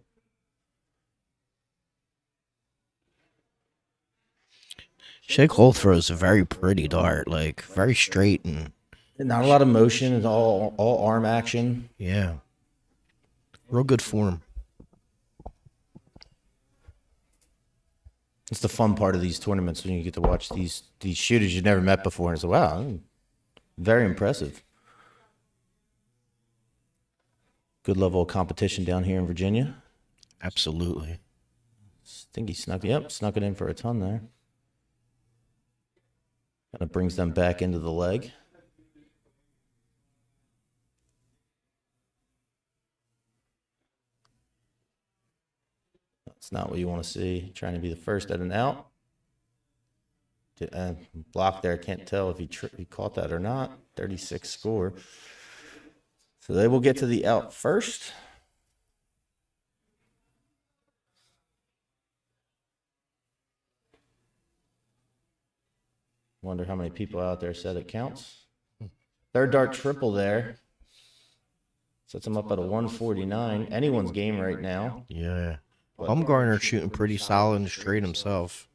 Shea Cole throws a very pretty dart, like very straight and Not a lot of motion. It's all arm action. yeah, real good form. It's the fun part of these tournaments when you get to watch these shooters you've never met before, and it's like, wow, very impressive. Good level of competition down here in Virginia. Absolutely. I think he snuck it in for a ton there. Kind of brings them back into the leg. That's not what you want to see. Trying to be the first at an out. Block there. Can't tell if he caught that or not. 36 score. So they will get to the out first. Wonder how many people out there said it counts. Third dart triple there. Sets him up at a 149. Anyone's game right now. Yeah. Bumgarner shooting pretty solid and straight himself.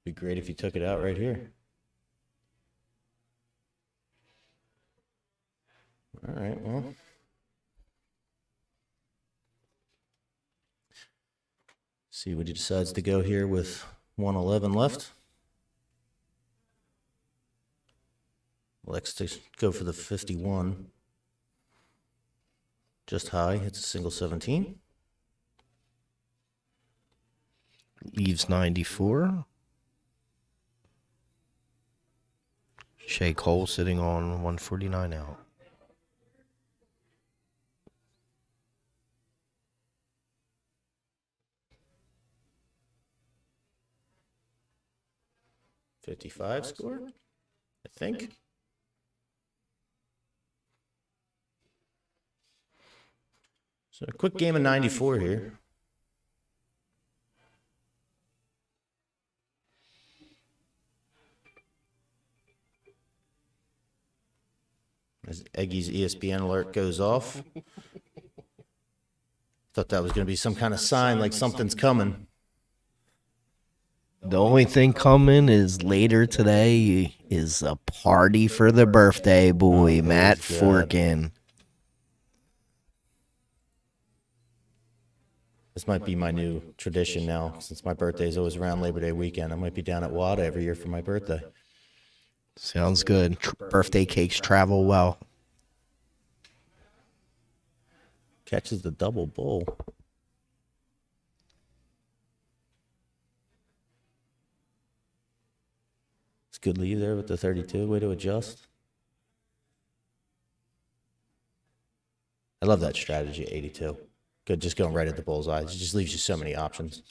Be great if he took it out right here. All right, well. See what he decides to go here with 111 left. Likes to go for the 51. Just high, hits a single 17. Leaves 94. Shea Cole sitting on 149 out. $55 score, I think. So a quick game of 94 here. As Eggy's ESPN alert goes off. Thought that was going to be some kind of sign like something's coming. The only thing coming is later today is a party for the birthday boy, Matt God. Forkin. This might be my new tradition now, since my birthday is always around Labor Day weekend. I might be down at WADA every year for my birthday. Sounds good. Birthday cakes travel well. Catches the double bull. It's good lead there with the 32. Way to adjust. I love that strategy, 82. Good, just going right at the bullseye. It just leaves you so many options.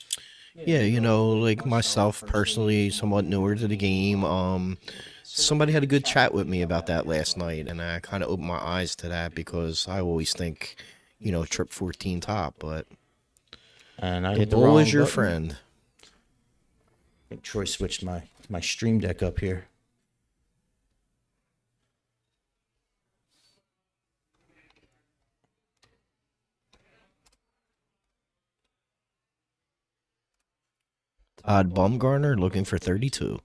Yeah, like myself personally, somewhat newer to the game. Somebody had a good chat with me about that last night, and I kind of opened my eyes to that because I always think, trip 14 top, but And I the hit the bull wrong is your button. friend. I think Troy switched my stream deck up here. Todd Bumgarner looking for 32.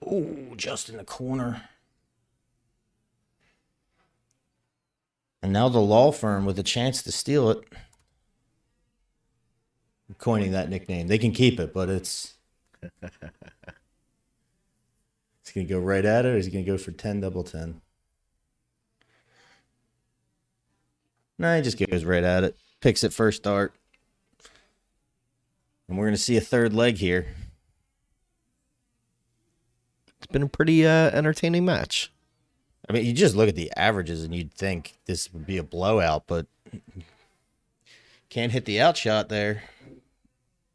Ooh, just in the corner. And now the law firm with a chance to steal it. I'm coining that nickname. They can keep it, but it's going to go right at it, or is he going to go for 10 double 10? No, he just goes right at it. Picks it first dart. And we're going to see a third leg here. It's been a pretty entertaining match. I mean, you just look at the averages and you'd think this would be a blowout, but can't hit the outshot there.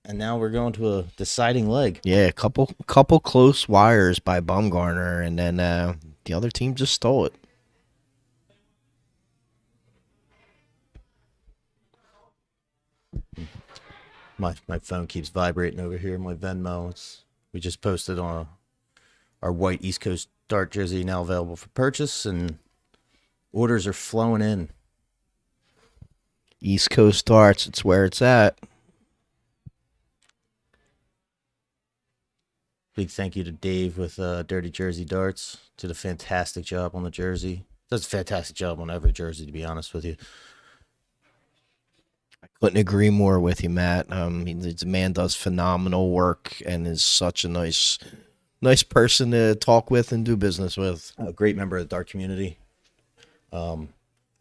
And now we're going to a deciding leg. Yeah, a couple close wires by Bumgarner, and then the other team just stole it. My phone keeps vibrating over here. My Venmo. We just posted on our white East Coast dart jersey, now available for purchase, and orders are flowing in. East Coast Darts, it's where it's at. Big thank you to Dave with Dirty Jersey Darts. Did a fantastic job on the jersey. Does a fantastic job on every jersey, to be honest with you. Couldn't agree more with you, Matt. The man does phenomenal work and is such a nice person to talk with and do business with. A great member of the dart community. I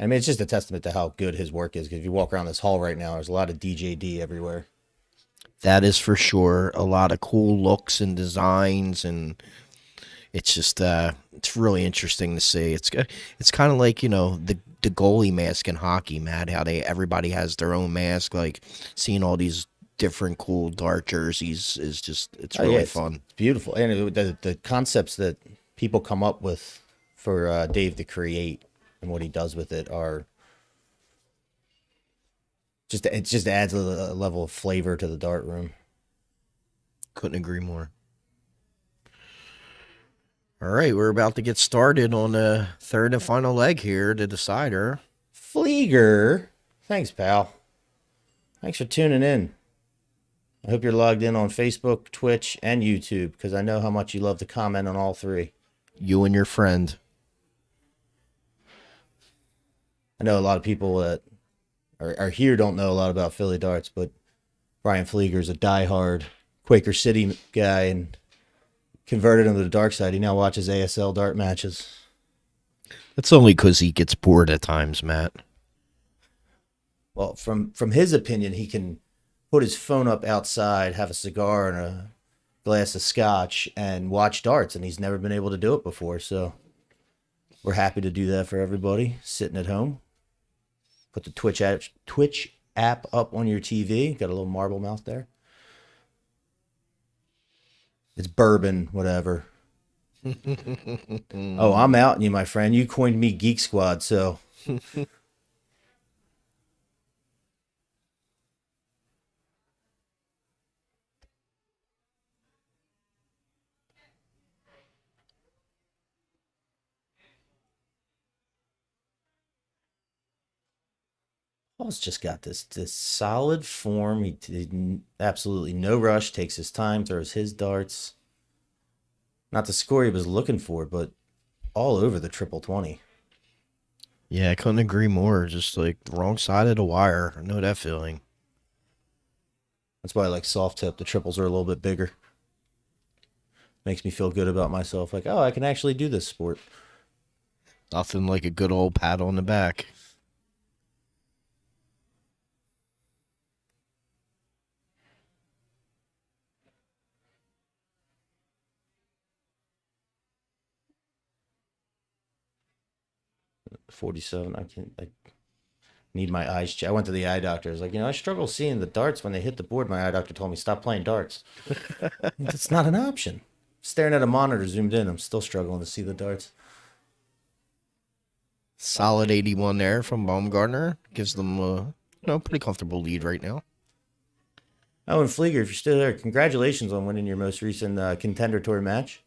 mean, it's just a testament to how good his work is. Because if you walk around this hall right now, there's a lot of DJD everywhere. That is for sure. A lot of cool looks and designs, and it's just it's really interesting to see. It's kind of like, you know, the goalie mask in hockey, Matt. How everybody has their own mask. Like seeing all these different cool dart jerseys is just it's really fun. It's beautiful, and the concepts that people come up with for Dave to create and what he does with it are it just adds a level of flavor to the dart room. Couldn't agree more. All right, we're about to get started on the third and final leg here, the decider. Flieger, thanks, pal. Thanks for tuning in. I hope you're logged in on Facebook, Twitch, and YouTube, because I know how much you love to comment on all three. You and your friend. I know a lot of people that are here don't know a lot about Philly darts, but Brian Flieger's a diehard Quaker City guy and converted him to the dark side. He now watches ASL dart matches. That's only because he gets bored at times, Matt. Well, from his opinion, he can put his phone up outside, have a cigar and a glass of scotch, and watch darts, and he's never been able to do it before. So we're happy to do that for everybody sitting at home. Put the Twitch app up on your TV. Got a little marble mouth there. It's bourbon, whatever. Oh, I'm outing you, my friend. You coined me Geek Squad, so. Paul's just got this solid form. He did absolutely no rush, takes his time, throws his darts. Not the score he was looking for, but all over the triple 20. Yeah, I couldn't agree more. Just like the wrong side of the wire. I know that feeling. That's why I like soft tip. The triples are a little bit bigger. Makes me feel good about myself. Like, oh, I can actually do this sport. Nothing like a good old pat on the back. .47. I need my eyes checked. I went to the eye doctor. I was like, I struggle seeing the darts when they hit the board. My eye doctor told me, stop playing darts. It's not an option. Staring at a monitor zoomed in, I'm still struggling to see the darts. Solid 81 there from Baumgartner. Gives them a pretty comfortable lead right now. Oh, and Flieger, if you're still there, congratulations on winning your most recent Contender Tour match.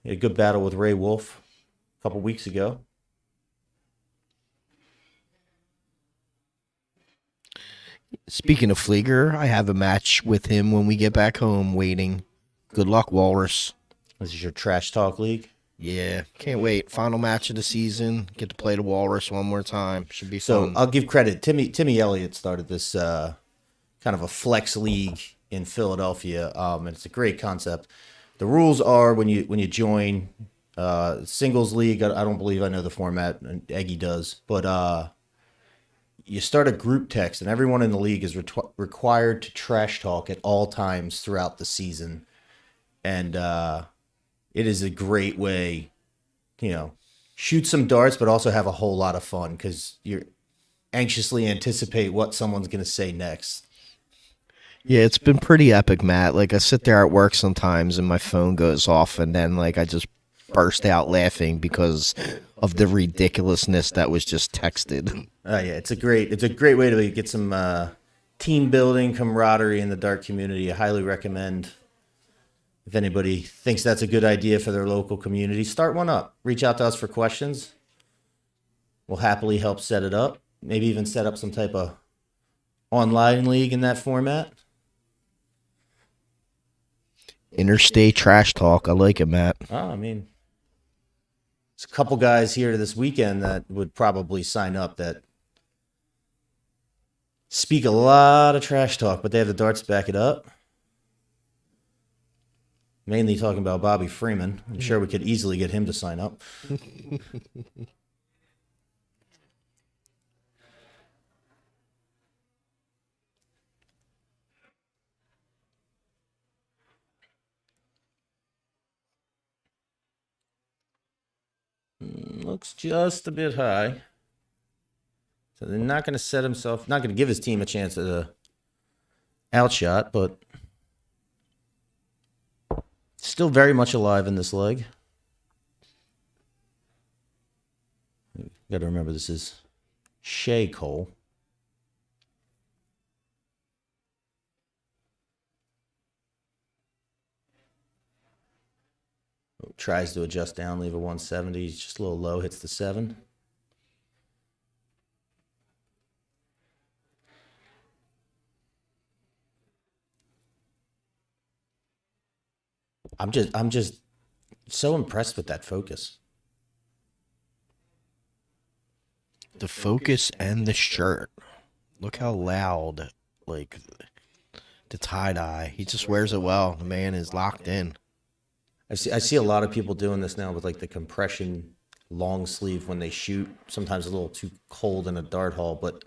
You had a good battle with Ray Wolf a couple weeks ago. Speaking of Flieger, I have a match with him when we get back home waiting. Good luck, Walrus. This is your Trash Talk League? Yeah, can't wait. Final match of the season. Get to play the Walrus one more time. Should be fun. So I'll give credit. Timmy Elliott started this kind of a flex league in Philadelphia, and it's a great concept. The rules are when you join singles league. I don't believe I know the format, and Eggy does, but you start a group text, and everyone in the league is required to trash talk at all times throughout the season, and it is a great way, shoot some darts, but also have a whole lot of fun because you're anxiously anticipate what someone's going to say next. Yeah, it's been pretty epic, Matt. Like, I sit there at work sometimes and my phone goes off, and then, like, I just burst out laughing because of the ridiculousness that was just texted. Yeah, it's a great way to get some team building, camaraderie in the dart community. I highly recommend. If anybody thinks that's a good idea for their local community, start one up. Reach out to us for questions. We'll happily help set it up. Maybe even set up some type of online league in that format. Interstate trash talk. I like it, Matt. I mean, there's a couple guys here this weekend that would probably sign up that speak a lot of trash talk, but they have the darts to back it up. Mainly talking about Bobby Freeman. I'm sure we could easily get him to sign up. Looks just a bit high. So they're not going to set himself, not going to give his team a chance at a outshot, but still very much alive in this leg. Got to remember this is Shea Cole. Tries to adjust down, leave a 170. He's just a little low, hits the 7. I'm just so impressed with that focus. The focus and the shirt. Look how loud, like, the tie-dye. He just wears it well. The man is locked in. I see a lot of people doing this now with like the compression long sleeve when they shoot. Sometimes a little too cold in a dart hall, but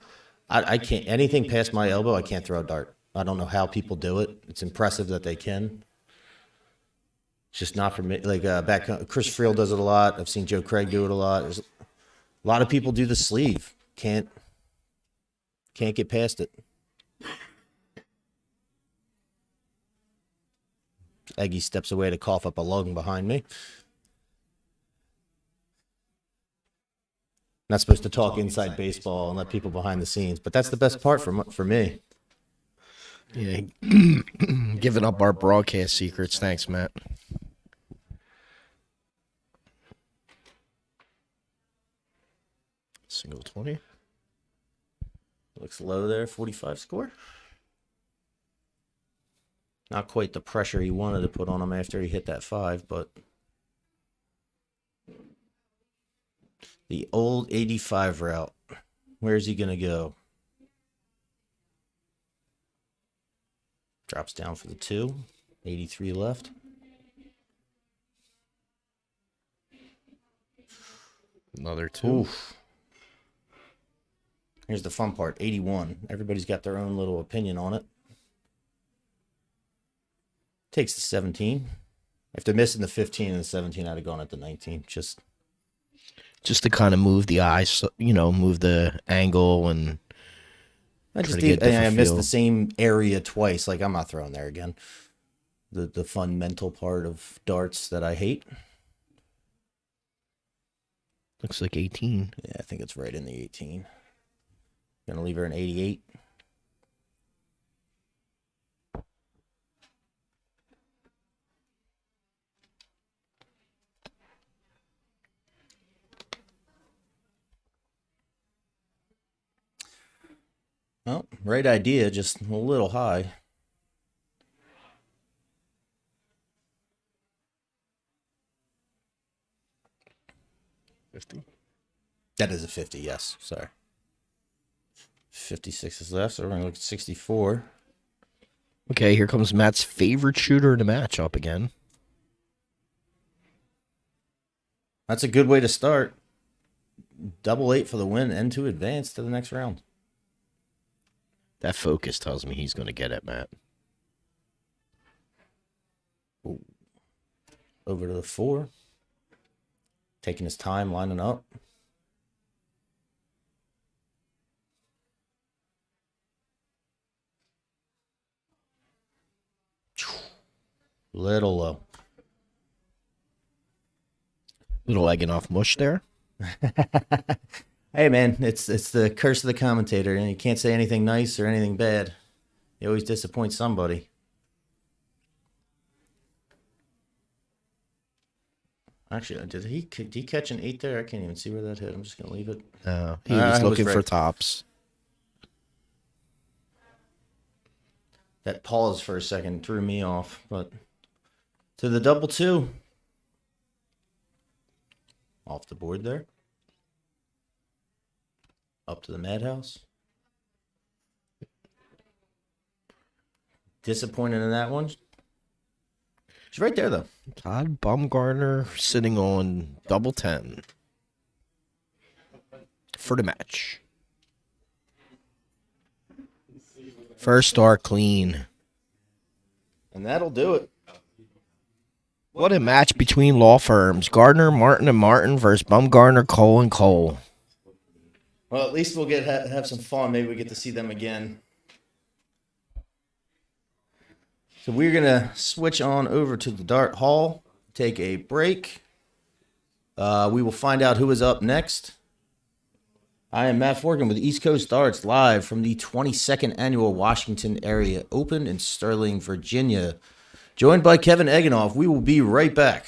I can't, anything past my elbow, I can't throw a dart. I don't know how people do it. It's impressive that they can. It's just not for me. Like back, Chris Friel does it a lot. I've seen Joe Craig do it a lot. There's a lot of people do the sleeve. Can't get past it. Eggy steps away to cough up a lung behind me. Not supposed to talk inside baseball and let people behind the scenes, but that's the best part for me. Yeah, giving up our broadcast secrets. Thanks, Matt. Single 20. Looks low there, 45 score. Not quite the pressure he wanted to put on him after he hit that 5, but the old 85 route. Where's he going to go? Drops down for the 2. 83 left. Another 2. Oof. Here's the fun part, 81. Everybody's got their own little opinion on it. Takes the 17. After missing the 15 and the 17, I'd have gone at the 19. Just to kind of move the eyes, move the angle and I missed the same area twice. Like, I'm not throwing there again. The fun mental part of darts that I hate. Looks like 18. Yeah, I think it's right in the 18. Gonna leave her an 88. Well, right idea, just a little high. $50. That is a 50, yes. Sorry. 56 is left, so we're going to look at 64. Okay, here comes Matt's favorite shooter in the match up again. That's a good way to start. Double 8 for the win and to advance to the next round. That focus tells me he's going to get it, Matt. Ooh. Over to the 4. Taking his time, lining up. Little low. Little egging off mush there. Hey man, it's the curse of the commentator, and you can't say anything nice or anything bad. You always disappoint somebody. Actually, did he catch an 8 there? I can't even see where that hit. I'm just gonna leave it. He was looking for right. tops. That pause for a second threw me off, but To the double two. Off the board there. Up to the madhouse. Disappointed in that one. She's right there, though. Todd Bumgarner sitting on double 10 for the match. First start clean. And that'll do it. What a match between law firms. Gardner, Martin, and Martin versus Bumgarner, Cole, and Cole. Well, at least we'll get have some fun. Maybe we get to see them again. So we're going to switch on over to the Dart Hall, take a break. We will find out who is up next. I am Matt Forgan with East Coast Darts live from the 22nd Annual Washington Area Open in Sterling, Virginia. Joined by Kevin Eganoff. We will be right back.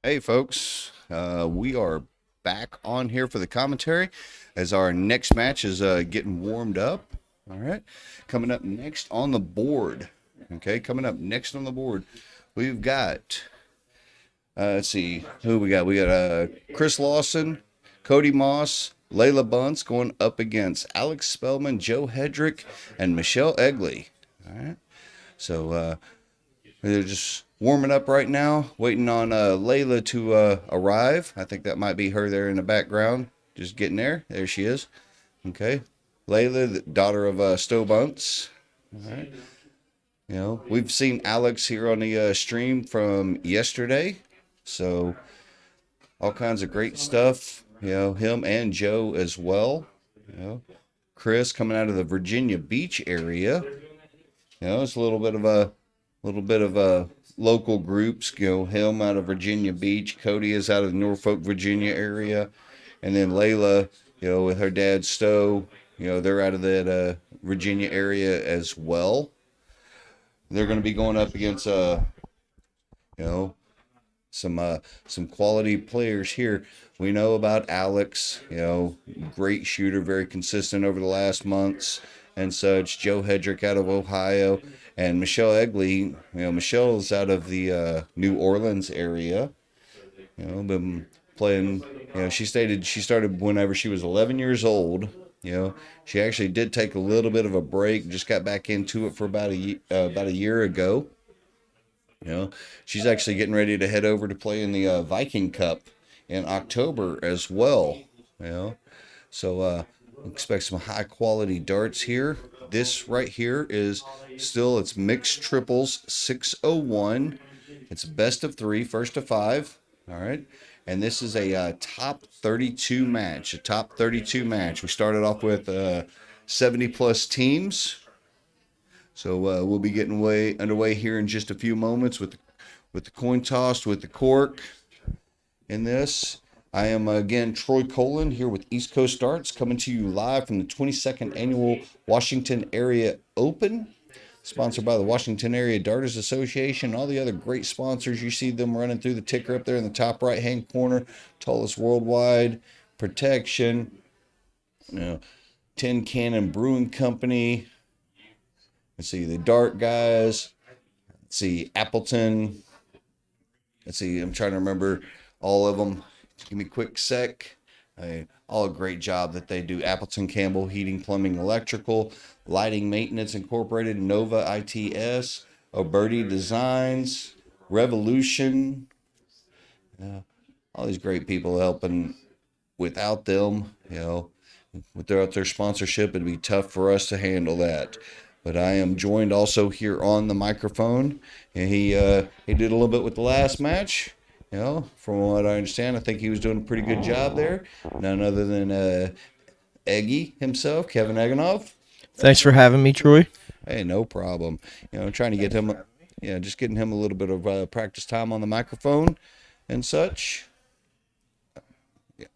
Hey, folks, we are back on here for the commentary as our next match is getting warmed up. All right, coming up next on the board. Okay, coming up next on the board, we've got, let's see, who we got? We got Chris Lawson, Cody Moss, Layla Bunce going up against Alex Spellman, Joe Hedrick, and Michelle Egley. All right, so they're just warming up right now, waiting on Layla to arrive. I think that might be her there in the background, just getting there. There she is. Okay, Layla, the daughter of Stowe Bunce. All right. You know, we've seen Alex here on the stream from yesterday, so all kinds of great stuff. You know, him and Joe as well. You know, Chris coming out of the Virginia Beach area. You know, it's a little bit of a local groups. You know, him out of Virginia Beach, Cody is out of the Norfolk, Virginia area, and then Layla, you know, with her dad Stowe. You know, they're out of that Virginia area as well. They're going to be going up against, you know, some quality players here. We know about Alex, you know, great shooter, very consistent over the last months and such. Joe Hedrick out of Ohio, and Michelle Egley. You know, Michelle's out of the New Orleans area. You know, been playing. You know, she stated she started whenever she was 11 years old. You know, she actually did take a little bit of a break, just got back into it for about a year ago. You know, she's actually getting ready to head over to play in the Viking Cup in October as well. You know, so expect some high quality darts here. This right here is still, it's mixed triples 601. It's best of 3, first to 5. All right. And this is a top 32 match, We started off with 70 plus teams. So we'll be getting underway here in just a few moments with the coin toss, with the cork in this. I am, again, Troy Colin here with East Coast Darts, coming to you live from the 22nd Annual Washington Area Open, sponsored by the Washington Area Darters Association, all the other great sponsors. You see them running through the ticker up there in the top right-hand corner. Tallest Worldwide, Protection, you know, Tin Cannon Brewing Company. Let's see, the Dart Guys. Let's see, Appleton. Let's see, I'm trying to remember all of them. Give me a quick sec. All a great job that they do. Appleton Campbell Heating, Plumbing, Electrical, Lighting Maintenance Incorporated, Nova ITS, Oberti Designs, Revolution. All these great people helping. Without them, you know, without their sponsorship, it'd be tough for us to handle that. But I am joined also here on the microphone, and he did a little bit with the last match. You know, from what I understand, I think he was doing a pretty good job there. None other than Eggy himself, Kevin Eganoff. Thanks for having me, Troy. Hey, no problem. You know, trying to get him, just getting him a little bit of practice time on the microphone and such. Yeah,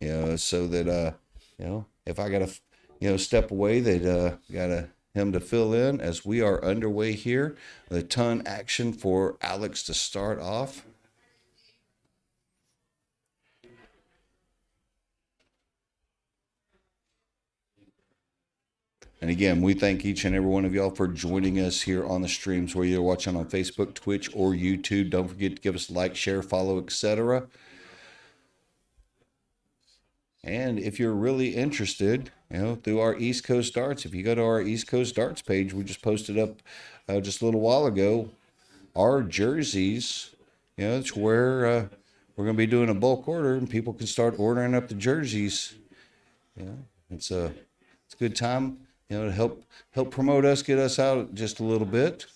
you know, so that you know, if I gotta, you know, step away, they'd gotta him to fill in as we are underway here. A ton action for Alex to start off. And again, we thank each and every one of y'all for joining us here on the streams, whether you're watching on Facebook, Twitch, or YouTube. Don't forget to give us a like, share, follow, etc. And if you're really interested, you know, through our East Coast Darts, if you go to our East Coast Darts page, we just posted up just a little while ago, our jerseys. You know, it's where we're going to be doing a bulk order, and people can start ordering up the jerseys. You know, it's a good time. You know, to help promote us, get us out just a little bit.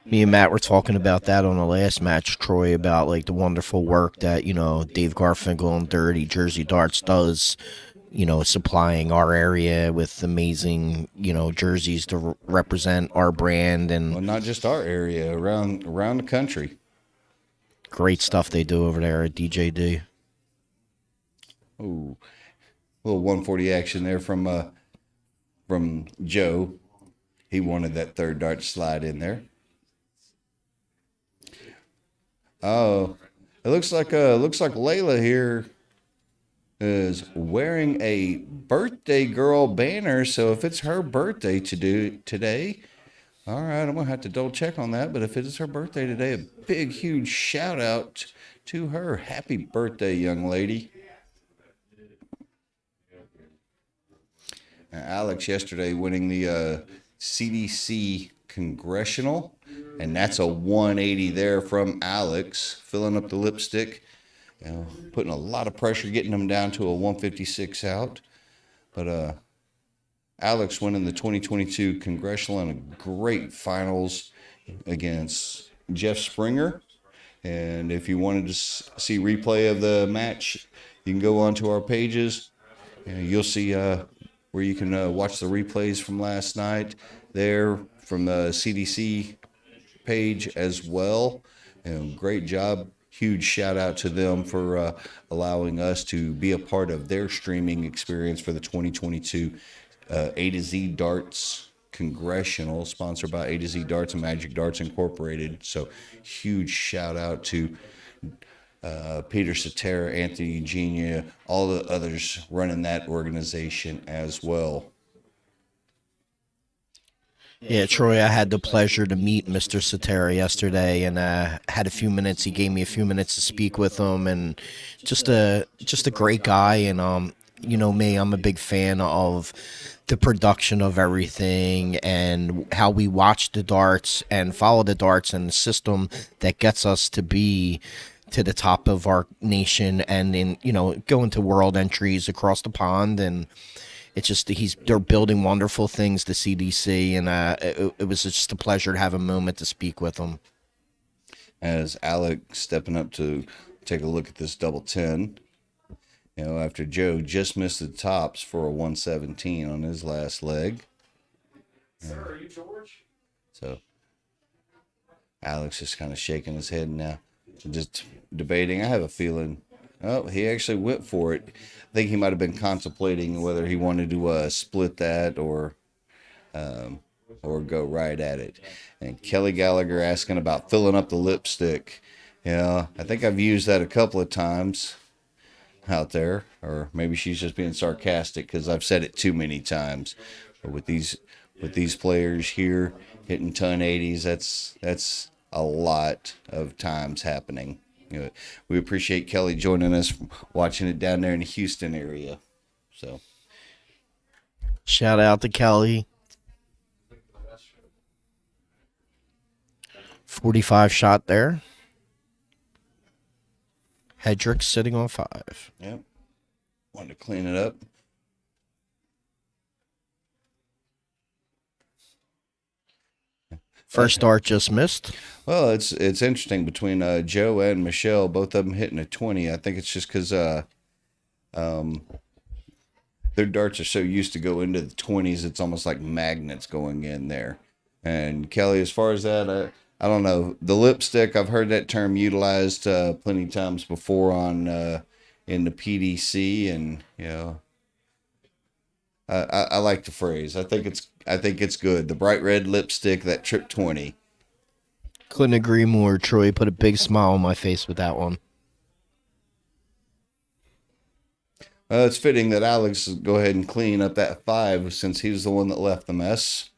Me and Matt were talking about that on the last match, Troy, about like the wonderful work that, you know, Dave Garfinkel and Dirty Jersey Darts does, you know, supplying our area with amazing, you know, jerseys to represent our brand, and well, not just our area, around the country. Great stuff they do over there at DJD. Ooh. Little 140 action there from Joe. He wanted that third dart slide in there. Oh, it looks like Layla here is wearing a birthday girl banner. So if it's her birthday to do today, all right, I'm gonna have to double check on that. But if it is her birthday today, a big, huge shout out to her. Happy birthday, young lady. Alex yesterday winning the CDC Congressional, and that's a 180 there from Alex, filling up the lipstick, putting a lot of pressure, getting them down to a 156 out. But Alex winning the 2022 Congressional and a great finals against Jeff Springer. And if you wanted to see replay of the match, you can go onto our pages. You'll see where you can watch the replays from last night there from the CDC page as well. And great job. Huge shout out to them for allowing us to be a part of their streaming experience for the 2022 A-Z Darts Congressional, sponsored by A-Z Darts and Magic Darts Incorporated. So huge shout out to Peter Cetera, Anthony Eugenia, all the others running that organization as well. Yeah, Troy, I had the pleasure to meet Mr. Cetera yesterday, and had a few minutes. He gave me a few minutes to speak with him, and just a great guy. And you know me, I'm a big fan of the production of everything and how we watch the darts and follow the darts and the system that gets us to be to the top of our nation and in going to world entries across the pond. And it's just they're building wonderful things, the CDC, and it was just a pleasure to have a moment to speak with them. As Alex stepping up to take a look at this double 10, after Joe just missed the tops for a 117 on his last leg. Sir, are you George? So Alex is kind of shaking his head now, just debating. I have a feeling, he actually went for it. I think he might have been contemplating whether he wanted to split that or go right at it. And Kelly Gallagher asking about filling up the lipstick. I think I've used that a couple of times out there, or maybe she's just being sarcastic because I've said it too many times. But with these players here hitting ton 80s, that's a lot of times happening. We appreciate Kelly joining us, watching it down there in the Houston area. So shout out to Kelly. 45 shot there. Hedrick sitting on 5. Yep. Wanted to clean it up. First dart just missed. Well, it's interesting between Joe and Michelle, both of them hitting a 20. I think it's just because their darts are so used to go into the 20s, it's almost like magnets going in there. And Kelly, as far as that, I don't know. The lipstick, I've heard that term utilized plenty of times before on in the PDC, and I like the phrase. I think it's good. The bright red lipstick that tripped 20. Couldn't agree more. Troy put a big smile on my face with that one. It's fitting that Alex go ahead and clean up that 5 since he was the one that left the mess.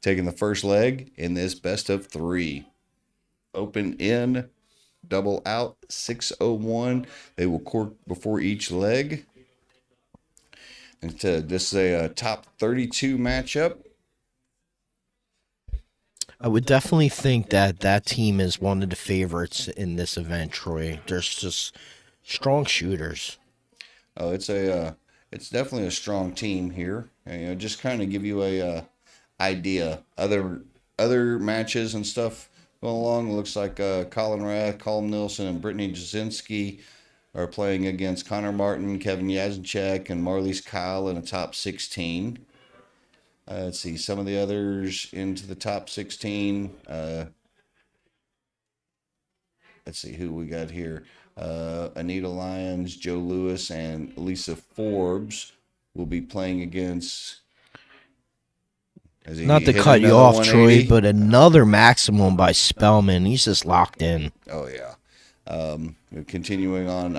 Taking the first leg in this best of 3. Open in, double out, 601. They will cork before each leg. And this is a top 32 matchup. I would definitely think that team is one of the favorites in this event, Troy. There's just strong shooters. Oh, it's definitely a strong team here. And, just kind of give you a idea. Other matches and stuff going along. It looks like Colin Rath, Colin Nilsson, and Brittany Jasinski are playing against Connor Martin, Kevin Yazinchek, and Marlies Kyle in a top 16. Let's see some of the others into the top 16. Let's see who we got here. Anita Lyons, Joe Lewis, and Lisa Forbes will be playing against Has he Not to hit cut you another off, Troy, 180? but another maximum by Spellman. He's just locked in. Oh, yeah. Continuing on,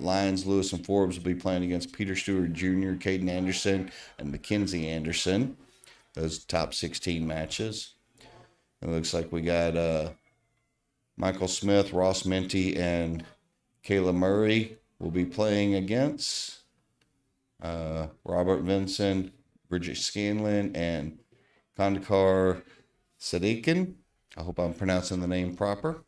Lyons, Lewis, and Forbes will be playing against Peter Stewart Jr., Caden Anderson, and Mackenzie Anderson. Those top 16 matches. It looks like we got Michael Smith, Ross Minty, and Kayla Murray will be playing against Robert Vinson, Bridget Scanlon, and Kandakar Sadikin. I hope I'm pronouncing the name proper.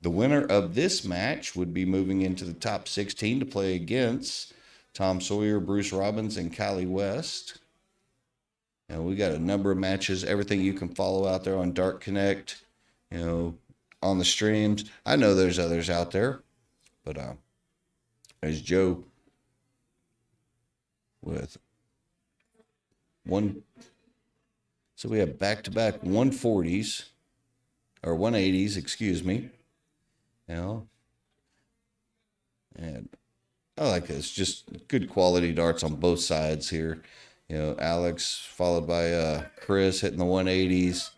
The winner of this match would be moving into the top 16 to play against Tom Sawyer, Bruce Robbins, and Kylie West. And we got a number of matches, everything you can follow out there on Dart Connect, on the streams. I know there's others out there, but there's Joe with one. So we have back-to-back 140s, or 180s, excuse me. And I like this. Just good quality darts on both sides here. Alex followed by Chris hitting the 180s.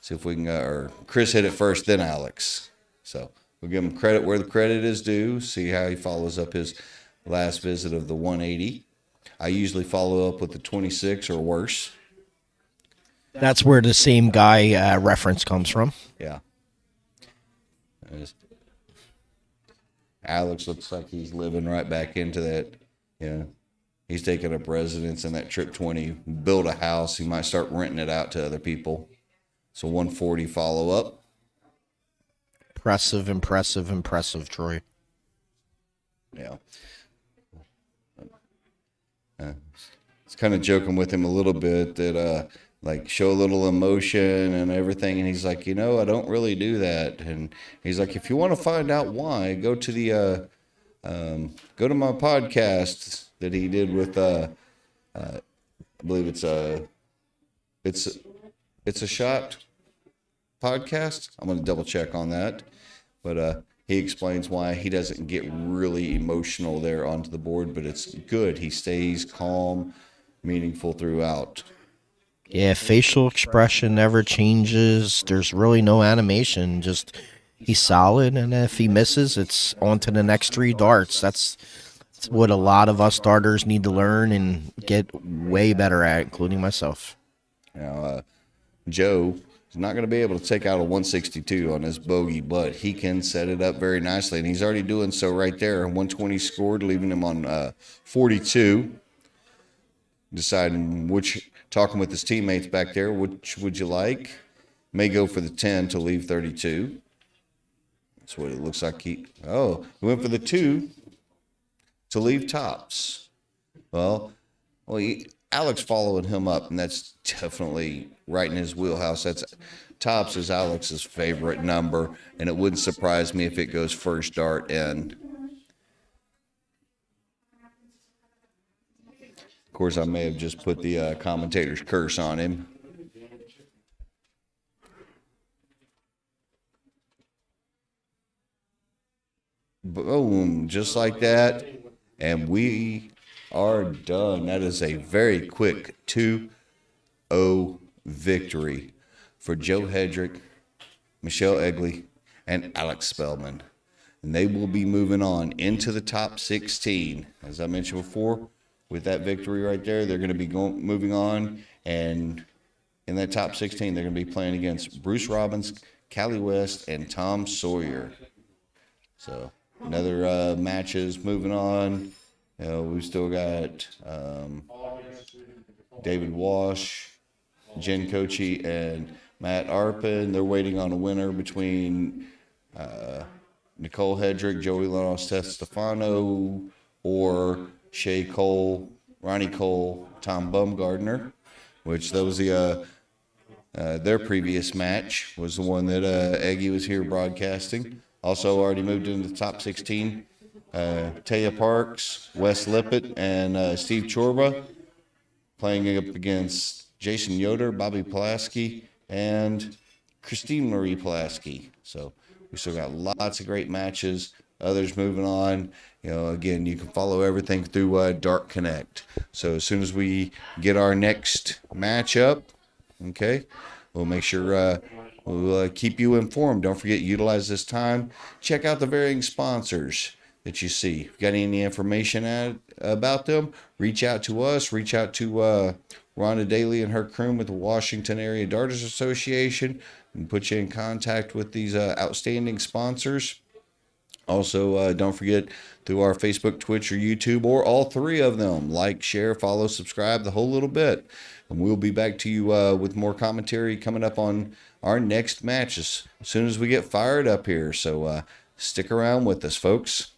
See if we can, or Chris hit it first, then Alex. So we'll give him credit where the credit is due. See how he follows up his last visit of the 180. I usually follow up with the 26 or worse. That's where the same guy reference comes from. Yeah. Alex looks like he's living right back into that. He's taking up residence in that Trip 20, build a house. He might start renting it out to other people. So 140 follow up. Impressive, Troy. Yeah. It's kind of joking with him a little bit that show a little emotion and everything, and he's like, I don't really do that. And he's like, if you want to find out why, go to the go to my podcast that he did with I believe it's a shot podcast. I'm going to double check on that, but he explains why he doesn't get really emotional there onto the board, but it's good. He stays calm, meaningful throughout. Yeah, facial expression never changes. There's really no animation. Just he's solid, and if he misses, it's on to the next 3 darts. That's what a lot of us darters need to learn and get way better at, including myself. Now, Joe is not going to be able to take out a 162 on this bogey, but he can set it up very nicely, and he's already doing so right there. 120 scored, leaving him on 42. Deciding talking with his teammates back there, which would you like? May go for the 10 to leave 32. That's what it looks like. He went for the 2 to leave tops. Alex following him up, and that's definitely right in his wheelhouse. Tops is Alex's favorite number, and it wouldn't surprise me if it goes first dart in. Of course, I may have just put the commentator's curse on him. Boom, just like that. And we are done. That is a very quick 2-0 victory for Joe Hedrick, Michelle Egley, and Alex Spellman. And they will be moving on into the top 16. As I mentioned before, with that victory right there, they're going to be moving on. And in that top 16, they're going to be playing against Bruce Robbins, Callie West, and Tom Sawyer. So another matches moving on. We've still got David Walsh, Jen Kochi, and Matt Arpin. They're waiting on a winner between Nicole Hedrick, Joey Lanos Stefano, or Shay Cole, Ronnie Cole, Tom Bumgardner, which that was their previous match was the one that Eggy was here broadcasting. Also already moved into the top 16. Taya Parks, Wes Lippett, and Steve Chorba playing up against Jason Yoder, Bobby Pulaski, and Christine Marie Pulaski. So we still got lots of great matches others moving on. You know, again, you can follow everything through Dart Connect. So as soon as we get our next matchup, okay, we'll make sure we'll keep you informed. Don't forget, utilize this time. Check out the varying sponsors that you see. If you got any information about them, reach out to us. Reach out to Rhonda Daly and her crew with the Washington Area Darters Association, and put you in contact with these outstanding sponsors. Also, don't forget, through our Facebook, Twitch, or YouTube, or all three of them, like, share, follow, subscribe, the whole little bit. And we'll be back to you with more commentary coming up on our next matches as soon as we get fired up here. So stick around with us, folks.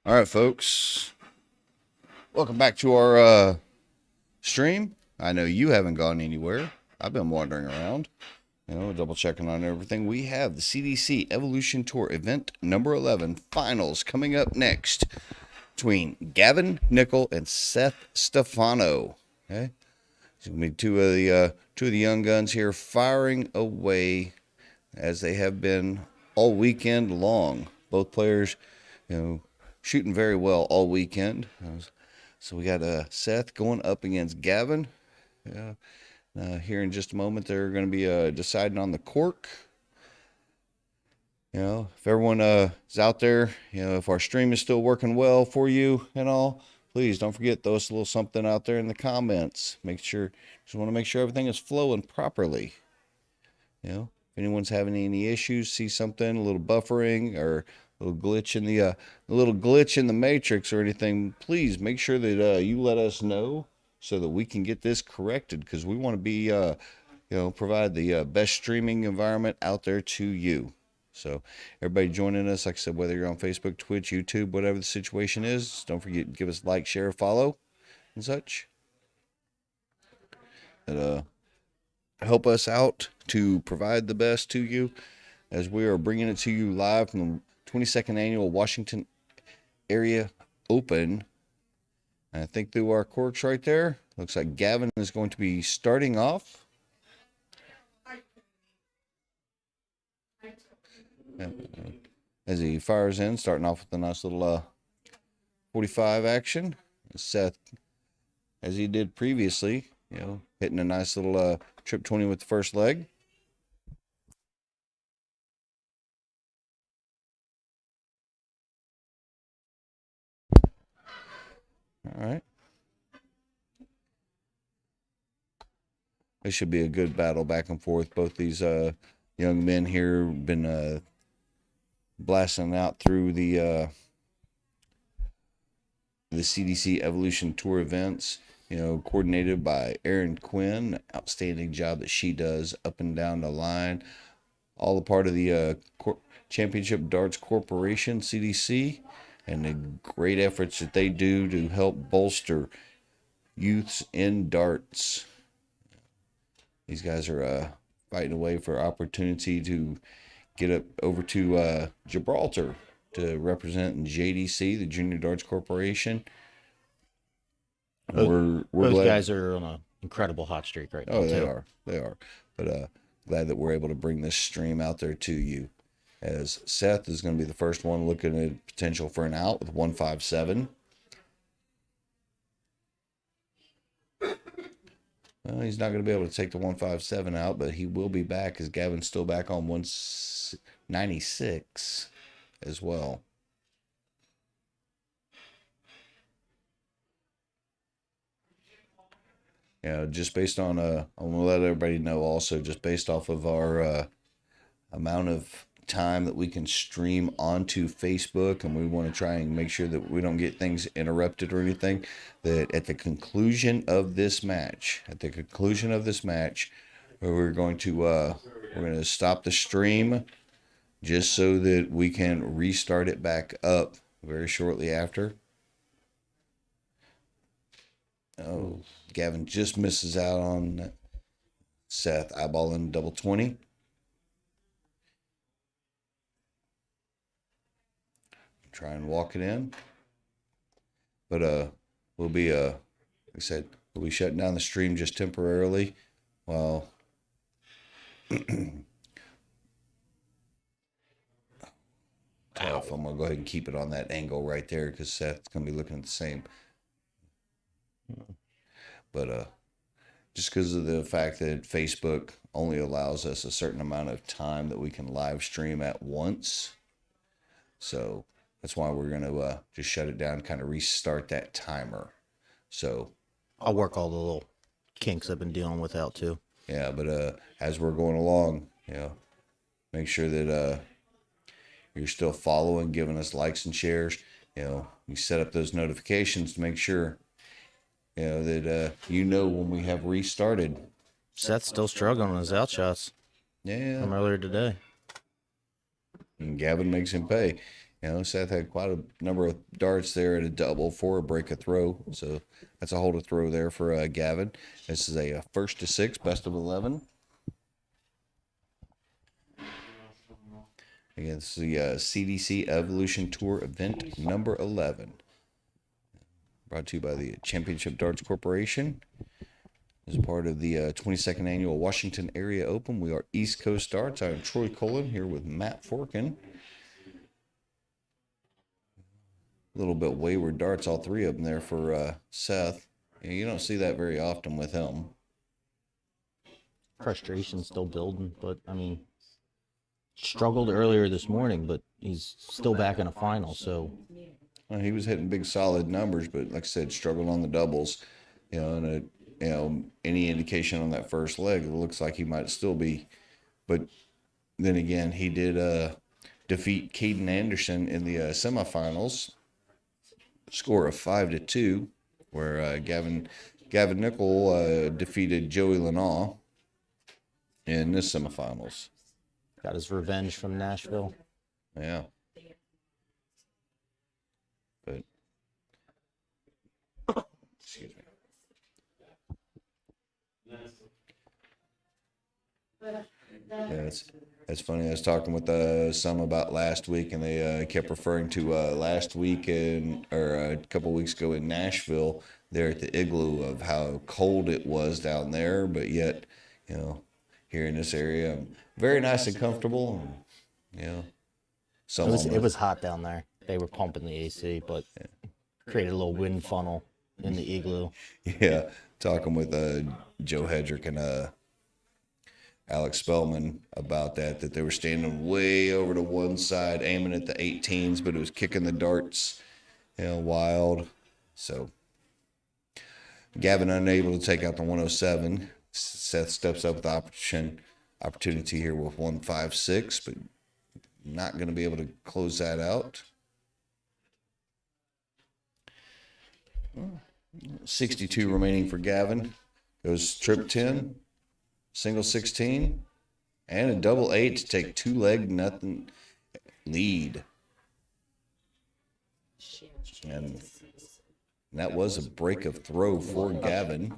All right, folks. Welcome back to our stream. I know you haven't gone anywhere. I've been wandering around, double checking on everything. We have the CDC Evolution Tour event number 11 finals coming up next between Gavin Nickel and Seth Stefano. Okay, it's gonna be two of the young guns here firing away as they have been all weekend long. Both players, shooting very well all weekend. So we got Seth going up against Gavin. Here in just a moment, they're going to be deciding on the cork. If everyone is out there, if our stream is still working well for you and all, please don't forget, throw us a little something out there in the comments. Just want to make sure everything is flowing properly. If anyone's having any issues, see something, a little buffering or a little glitch in the matrix or anything, please make sure that you let us know so that we can get this corrected, because we want to be provide the best streaming environment out there to you. So everybody joining us, like I said, whether you're on Facebook, Twitch, YouTube, whatever the situation is, don't forget to give us a like, share, follow, and such. And help us out to provide the best to you as we are bringing it to you live from the 22nd Annual Washington Area Open. And I think through our corks right there, looks like Gavin is going to be starting off. As he fires in, starting off with a nice little 45 action. Seth, as he did previously, hitting a nice little trip 20 with the first leg. All right. This should be a good battle back and forth. Both these young men here have been blasting out through the CDC Evolution Tour events, coordinated by Erin Quinn. Outstanding job that she does up and down the line. All a part of the Championship Darts Corporation, CDC, and the great efforts that they do to help bolster youths in darts. These guys are fighting away for opportunity to get up over to Gibraltar to represent JDC, the Junior Darts Corporation. Those guys are on an incredible hot streak right now. Oh, they are. But glad that we're able to bring this stream out there to you. As Seth is going to be the first one looking at potential for an out with 157. Well, he's not going to be able to take the 157 out, but he will be back as Gavin's still back on 196 as well. Just based on I want to let everybody know also, just based off of our amount of time that we can stream onto Facebook, and we want to try and make sure that we don't get things interrupted or anything, that at the conclusion of this match, we're going to stop the stream just so that we can restart it back up very shortly after. Oh, Gavin just misses out on Seth, eyeballing double 20. Try and walk it in. But we'll be like I said, we'll be shutting down the stream just temporarily while tough. I'm gonna go ahead and keep it on that angle right there because Seth's gonna be looking at the same. But just because of the fact that Facebook only allows us a certain amount of time that we can live stream at once, so that's why we're gonna just shut it down, kind of restart that timer. So I'll work all the little kinks I've been dealing with out too. Yeah, but as we're going along, make sure that you're still following, giving us likes and shares. You set up those notifications to make sure that when we have restarted. Seth's still struggling on his outshots. Yeah. From earlier today. And Gavin makes him pay. Seth had quite a number of darts there at a double for a break a throw. So that's a hold a throw there for Gavin. This is a first to 6, best of 11. Again, this is the CDC Evolution Tour event number 11. Brought to you by the Championship Darts Corporation. As part of the 22nd Annual Washington Area Open, we are East Coast Darts. I am Troy Cullen here with Matt Forkin. A little bit wayward darts, all three of them there for Seth. You don't see that very often with him. Frustration still building, but I mean, struggled earlier this morning, but he's still back in a final. So Well, he was hitting big solid numbers, but like I said, struggled on the doubles. And any indication on that first leg, it looks like he might still be. But then again, he did defeat Caden Anderson in the semifinals. Score of 5-2, where Gavin Nickel defeated Joey Lanaugh in this semifinals. got his revenge from Nashville. Yeah. But excuse me. Yeah, it's funny. I was talking with some about last week, and they kept referring to last week or a couple weeks ago in Nashville, there at the Igloo, of how cold it was down there. But yet, here in this area, very nice and comfortable. And, so It was hot down there. They were pumping the AC, but created a little wind funnel in the Igloo. Yeah, talking with Joe Hedrick and Alex Spellman about that they were standing way over to one side, aiming at the 18s, but it was kicking the darts, wild. So Gavin unable to take out the 107. Seth steps up with the opportunity here with 156, but not going to be able to close that out. 62 remaining for Gavin. Goes trip 10. Single 16, and a double 8 to take 2-leg nothing lead. And that was a break of throw for Gavin.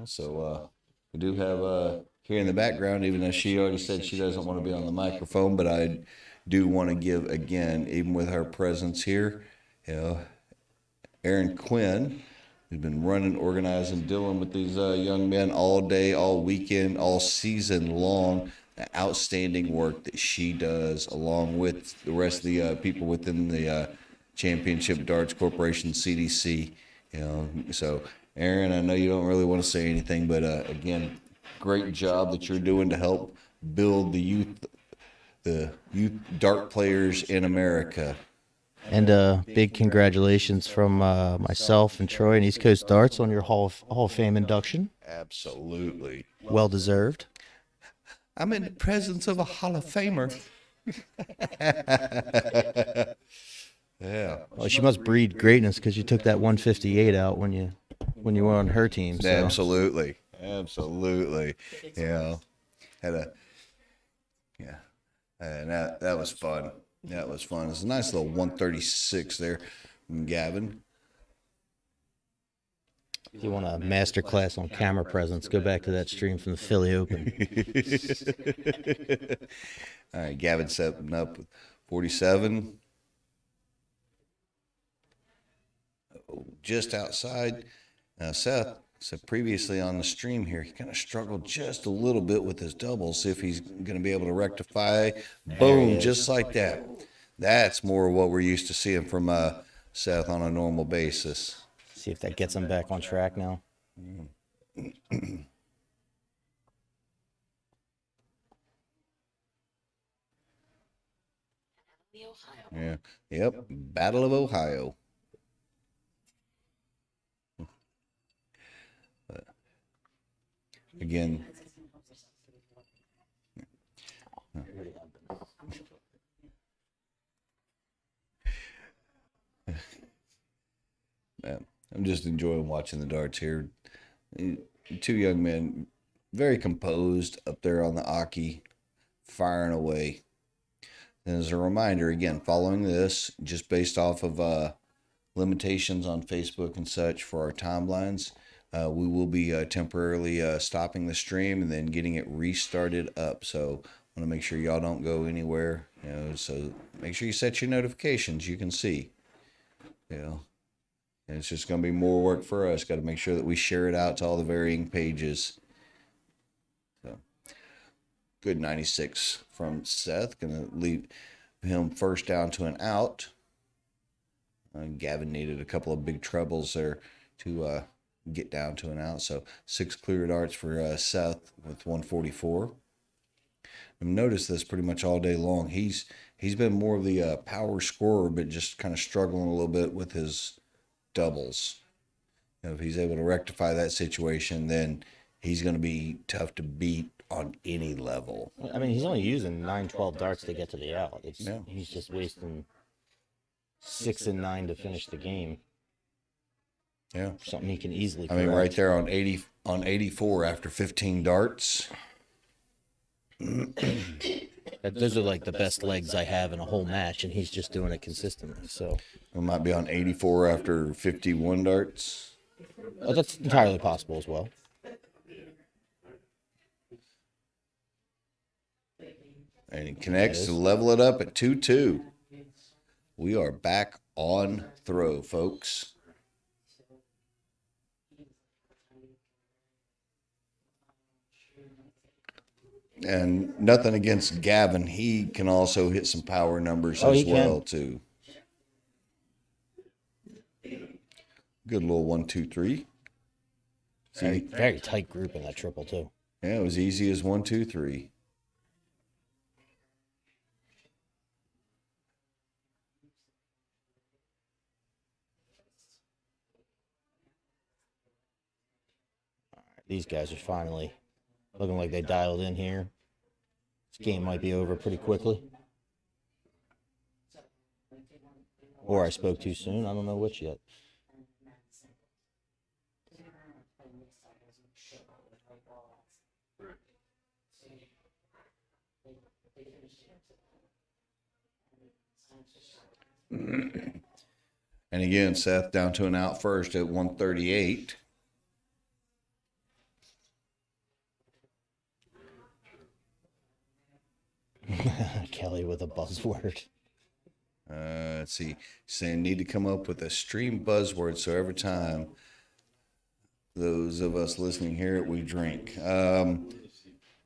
So we do have here in the background, even though she already said she doesn't want to be on the microphone, but I do want to give again, even with her presence here, Aaron Quinn, who's been running, organizing, dealing with these young men all day, all weekend, all season long. The outstanding work that she does, along with the rest of the people within the Championship Darts Corporation, CDC. So Aaron, I know you don't really want to say anything, but again, great job that you're doing to help build the youth dart players in America. And big congratulations from myself and Troy and East Coast Darts on your Hall of Fame induction. Absolutely. Well deserved. I'm in the presence of a Hall of Famer. Yeah. Well, she must breed greatness because you took that 158 out when you were on her team. So. Absolutely. Yeah. And that was fun. That was fun. It's a nice little 136 there from Gavin. If you want a master class on camera presence, go back to that stream from the Philly Open. All right, Gavin setting up with 47. Just outside. Now, Seth said previously on the stream here, he kind of struggled just a little bit with his doubles. See if he's going to be able to rectify. Boom, just like that. That's more what we're used to seeing from Seth on a normal basis. See if that gets him back on track now. Yeah. Yep. Battle of Ohio. Again. I'm just enjoying watching the darts here. Two young men, very composed up there on the Aki, firing away. And as a reminder, again, following this, just based off of limitations on Facebook and such for our timelines, we will be temporarily stopping the stream and then getting it restarted up. So I want to make sure y'all don't go anywhere. So make sure you set your notifications. You can see. And it's just going to be more work for us. Got to make sure that we share it out to all the varying pages. So good 96 from Seth. Going to leave him first down to an out. Gavin needed a couple of big trebles there to get down to an out. So 6 clear darts for Seth with 144. I've noticed this pretty much all day long. He's been more of the power scorer, but just kind of struggling a little bit with his doubles. If he's able to rectify that situation, then he's going to be tough to beat on any level. I mean, he's only using 9-12 darts to get to the out. Yeah. He's just wasting 6 and 9 to finish the game. Yeah. Something he can easily I mean, correct. right there on 84 after 15 darts. Those are like the best legs I have in a whole match, and he's just doing it consistently. So We might be on 84 after 51 darts. that's entirely possible as well. And he connects to level it up at 2-2. We are back on throw, folks. And nothing against Gavin. He can also hit some power numbers as he well, can. too. Good little 1-2-3. Very tight group in that triple, too. Yeah, it was easy as 1-2-3. These guys are finally looking like they dialed in here. This game might be over pretty quickly. Or I spoke too soon. I don't know which yet. And again, Seth down to an out first at 138. Kelly with a buzzword. Let's see. Saying need to come up with a stream buzzword so every time those of us listening hear it, we drink.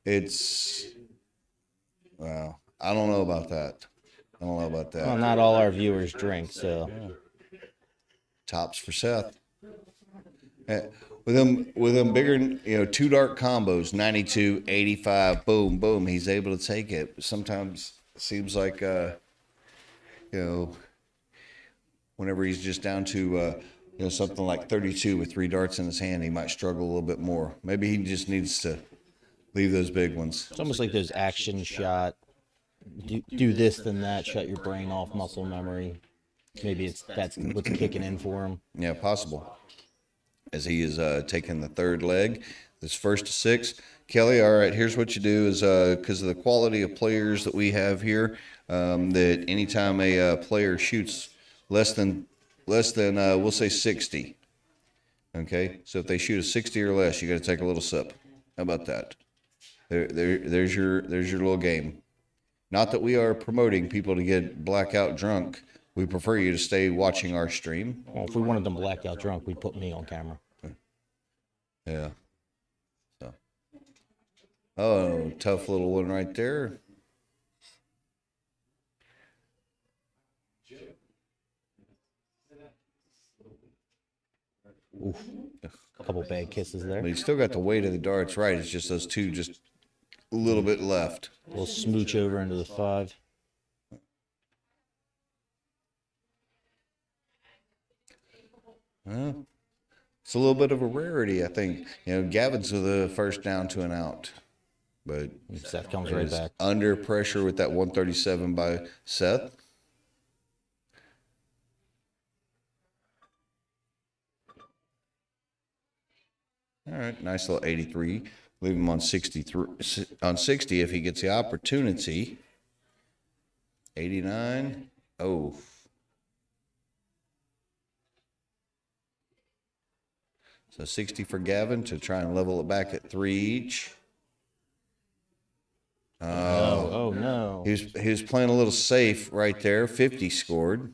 It's wow. I don't know about that. Well, not all our viewers drink, so Tops for Seth. With them bigger, 2 dart combos, 92, 85, boom, boom. He's able to take it. Sometimes it seems like, whenever he's just down to, something like 32 with 3 darts in his hand, he might struggle a little bit more. Maybe he just needs to leave those big ones. it's almost like those action shot. Do this, then that. Shut your brain off, muscle memory. Maybe that's what's kicking in for him. Yeah, possible. As he is taking the third leg, this first to 6. Kelly, all right, here's what you do is because of the quality of players that we have here, that anytime a player shoots less than we'll say 60. Okay, so if they shoot a 60 or less, you got to take a little sip. How about that? There's your little game. Not that we are promoting people to get blackout drunk. We prefer you to stay watching our stream. Well, if we wanted them blacked out drunk, we'd put me on camera. Yeah. So. Oh, tough little one right there. Oof. A couple bad kisses there. But he's still got the weight of the darts right. It's just those two just a little bit left. We'll smooch over into the 5. Well, it's a little bit of a rarity, I think. Gavin's the first down to an out. But Seth comes right back. under pressure with that 137 by Seth. All right, nice little 83. Leave him on 63, on 60 if he gets the opportunity. 89. Oh. So 60 for Gavin to try and level it back at 3 each. Oh no. He was playing a little safe right there. 50 scored.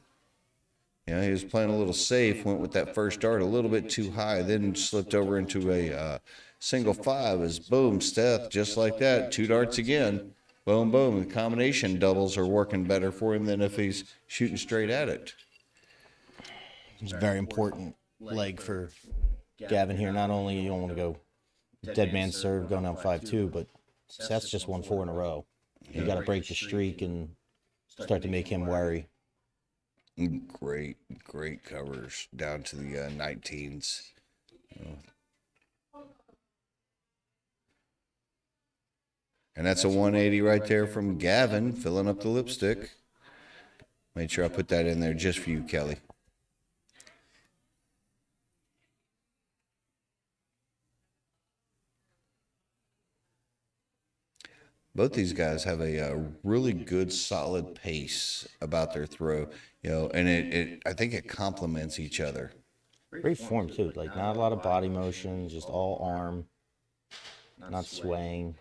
Yeah, he was playing a little safe, went with that first dart a little bit too high, then slipped over into a single 5 as boom, Seth, just like that, 2 darts again. Boom, boom. The combination doubles are working better for him than if he's shooting straight at it. It's a very important leg for Gavin here. Not only you don't want to go dead man serve going down 5-2, but Seth's just won 4 in a row. You got to break the streak and start to make him worry. Great covers down to the 19s. And that's a 180 right there from Gavin, filling up the lipstick. Made sure I put that in there just for you, Kelly. Both these guys have a really good, solid pace about their throw, and I think it complements each other. Great form too. Like not a lot of body motion, just all arm, not swaying.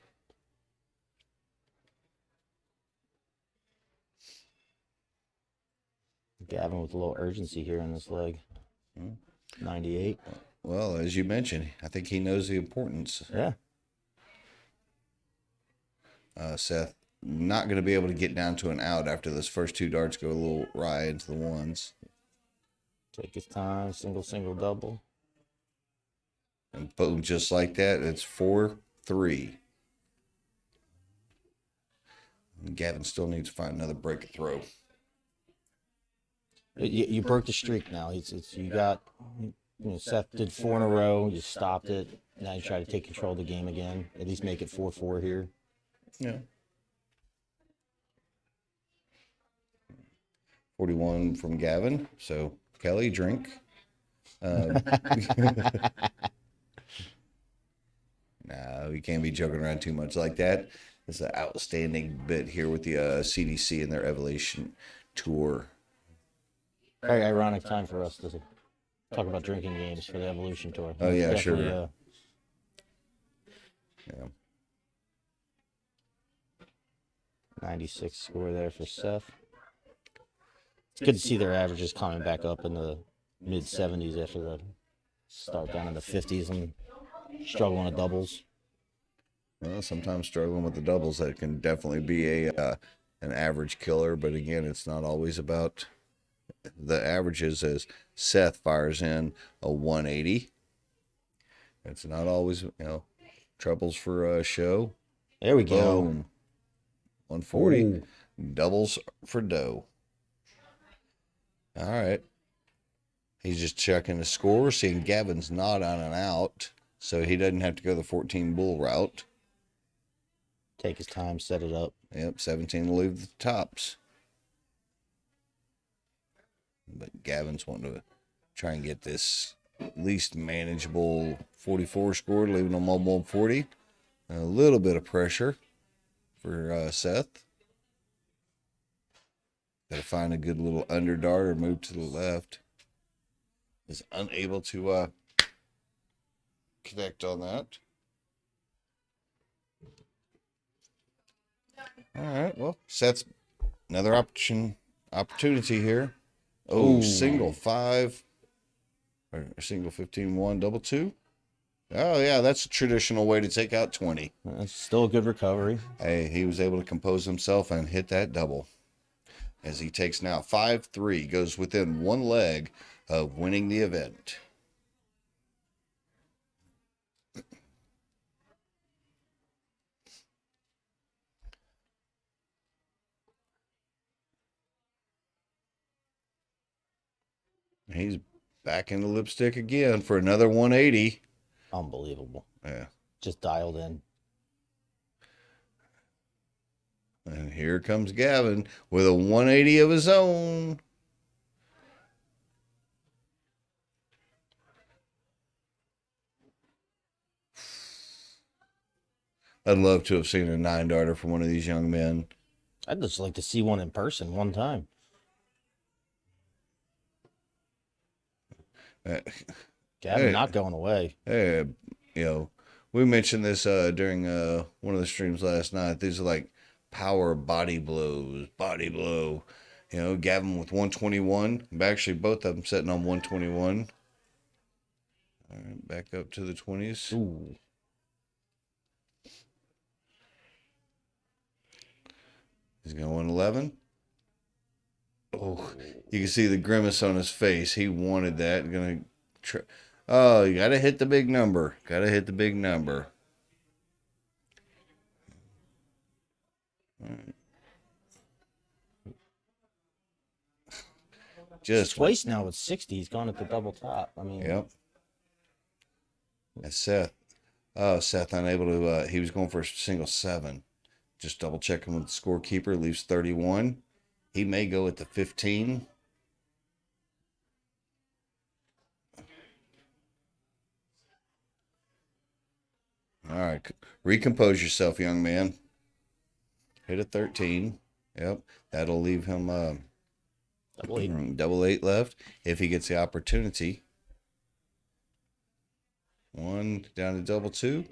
Gavin with a little urgency here in this leg. 98. Well, as you mentioned, I think he knows the importance. Yeah. Seth, not going to be able to get down to an out after those first 2 darts go a little wry into the ones. Take his time, single, double. And boom, just like that, it's 4-3. And Gavin still needs to find another break throw. You broke the streak now. Seth did 4 in a row. You stopped it. Now you try to take control of the game again. At least make it 4-4 here. Yeah. 41 from Gavin. So, Kelly, drink. No, you can't be joking around too much like that. It's an outstanding bit here with the CDC and their Evolution Tour. Very ironic time for us to talk about drinking games for the Evolution Tour. Oh, yeah, sure. Yeah. 96 score there for Seth. It's good to see their averages coming back up in the mid-70s after the start down in the 50s and struggling with doubles. Well, sometimes struggling with the doubles, that can definitely be an average killer. But again, it's not always about the averages, as Seth fires in a 180. It's not always, troubles for a show. There we go. Boom. 140. Ooh. Doubles for dough. All right. He's just checking the score, seeing Gavin's not on an out, so he doesn't have to go the 14 bull route. Take his time, set it up. Yep, 17 to leave the tops. But Gavin's wanting to try and get this at least manageable 44 scored, leaving them on 140. A little bit of pressure for Seth. Got to find a good little under dart or move to the left. Is unable to connect on that. All right, well, Seth's another opportunity here. Oh, single 5 or single 15-1, double 2. Oh, yeah, that's a traditional way to take out 20. That's still a good recovery. Hey, he was able to compose himself and hit that double. As he takes now 5-3, goes within 1 leg of winning the event. He's back in the lipstick again for another 180. Unbelievable. Yeah. Just dialed in. And here comes Gavin with a 180 of his own. I'd love to have seen a 9-darter from one of these young men. I'd just like to see one in person one time. Uh, Gavin Hey. not going away. Hey, you know, we mentioned this during one of the streams last night. These are like power body blows, body blow. You know, Gavin with 121. Actually, both of them sitting on 121. All right, back up to the 20s. Ooh. He's going 11. Oh, you can see the grimace on his face. He wanted that. Oh, you got to hit the big number. Got to hit the big number. All right. Just Twice now with 60. He's gone at the double top. I mean, Yep. That's Seth. Oh, Seth unable to. He was going for a single 7. Just double checking with the scorekeeper. Leaves 31. He may go at the 15. All right. Recompose yourself, young man. Hit a 13. Yep. That'll leave him double 8 left if he gets the opportunity. 1 down to double 2.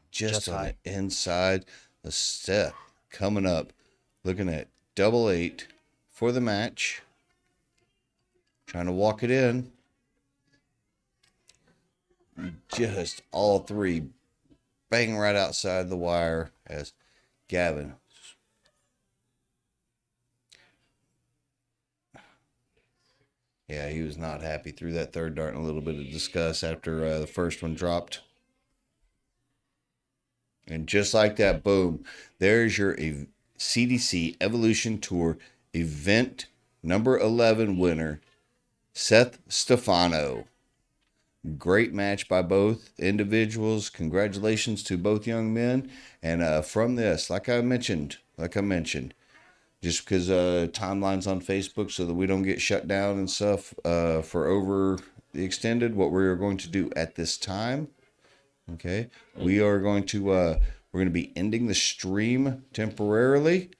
Just on high. the inside. The Seth coming up. Looking at double 8 for the match. Trying to walk it in. Just all 3 bang right outside the wire as Gavin. Yeah, he was not happy. Threw that third dart in a little bit of disgust after the first one dropped. And just like that, boom, there's your CDC Evolution Tour event number 11 winner, Seth Stefano. Great match by both individuals. Congratulations to both young men. And from this, like I mentioned, just because timelines on Facebook so that we don't get shut down and stuff for over the extended, what we're going to do at this time, okay, we are going to we're going to be ending the stream temporarily.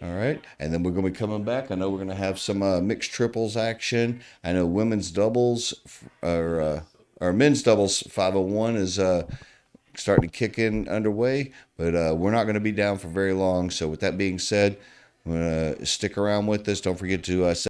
All right, and then we're going to be coming back. I know we're going to have some mixed triples action. I know women's doubles or men's doubles 501 is starting to kick in underway, but we're not going to be down for very long. So with that being said, stick around with us. Don't forget to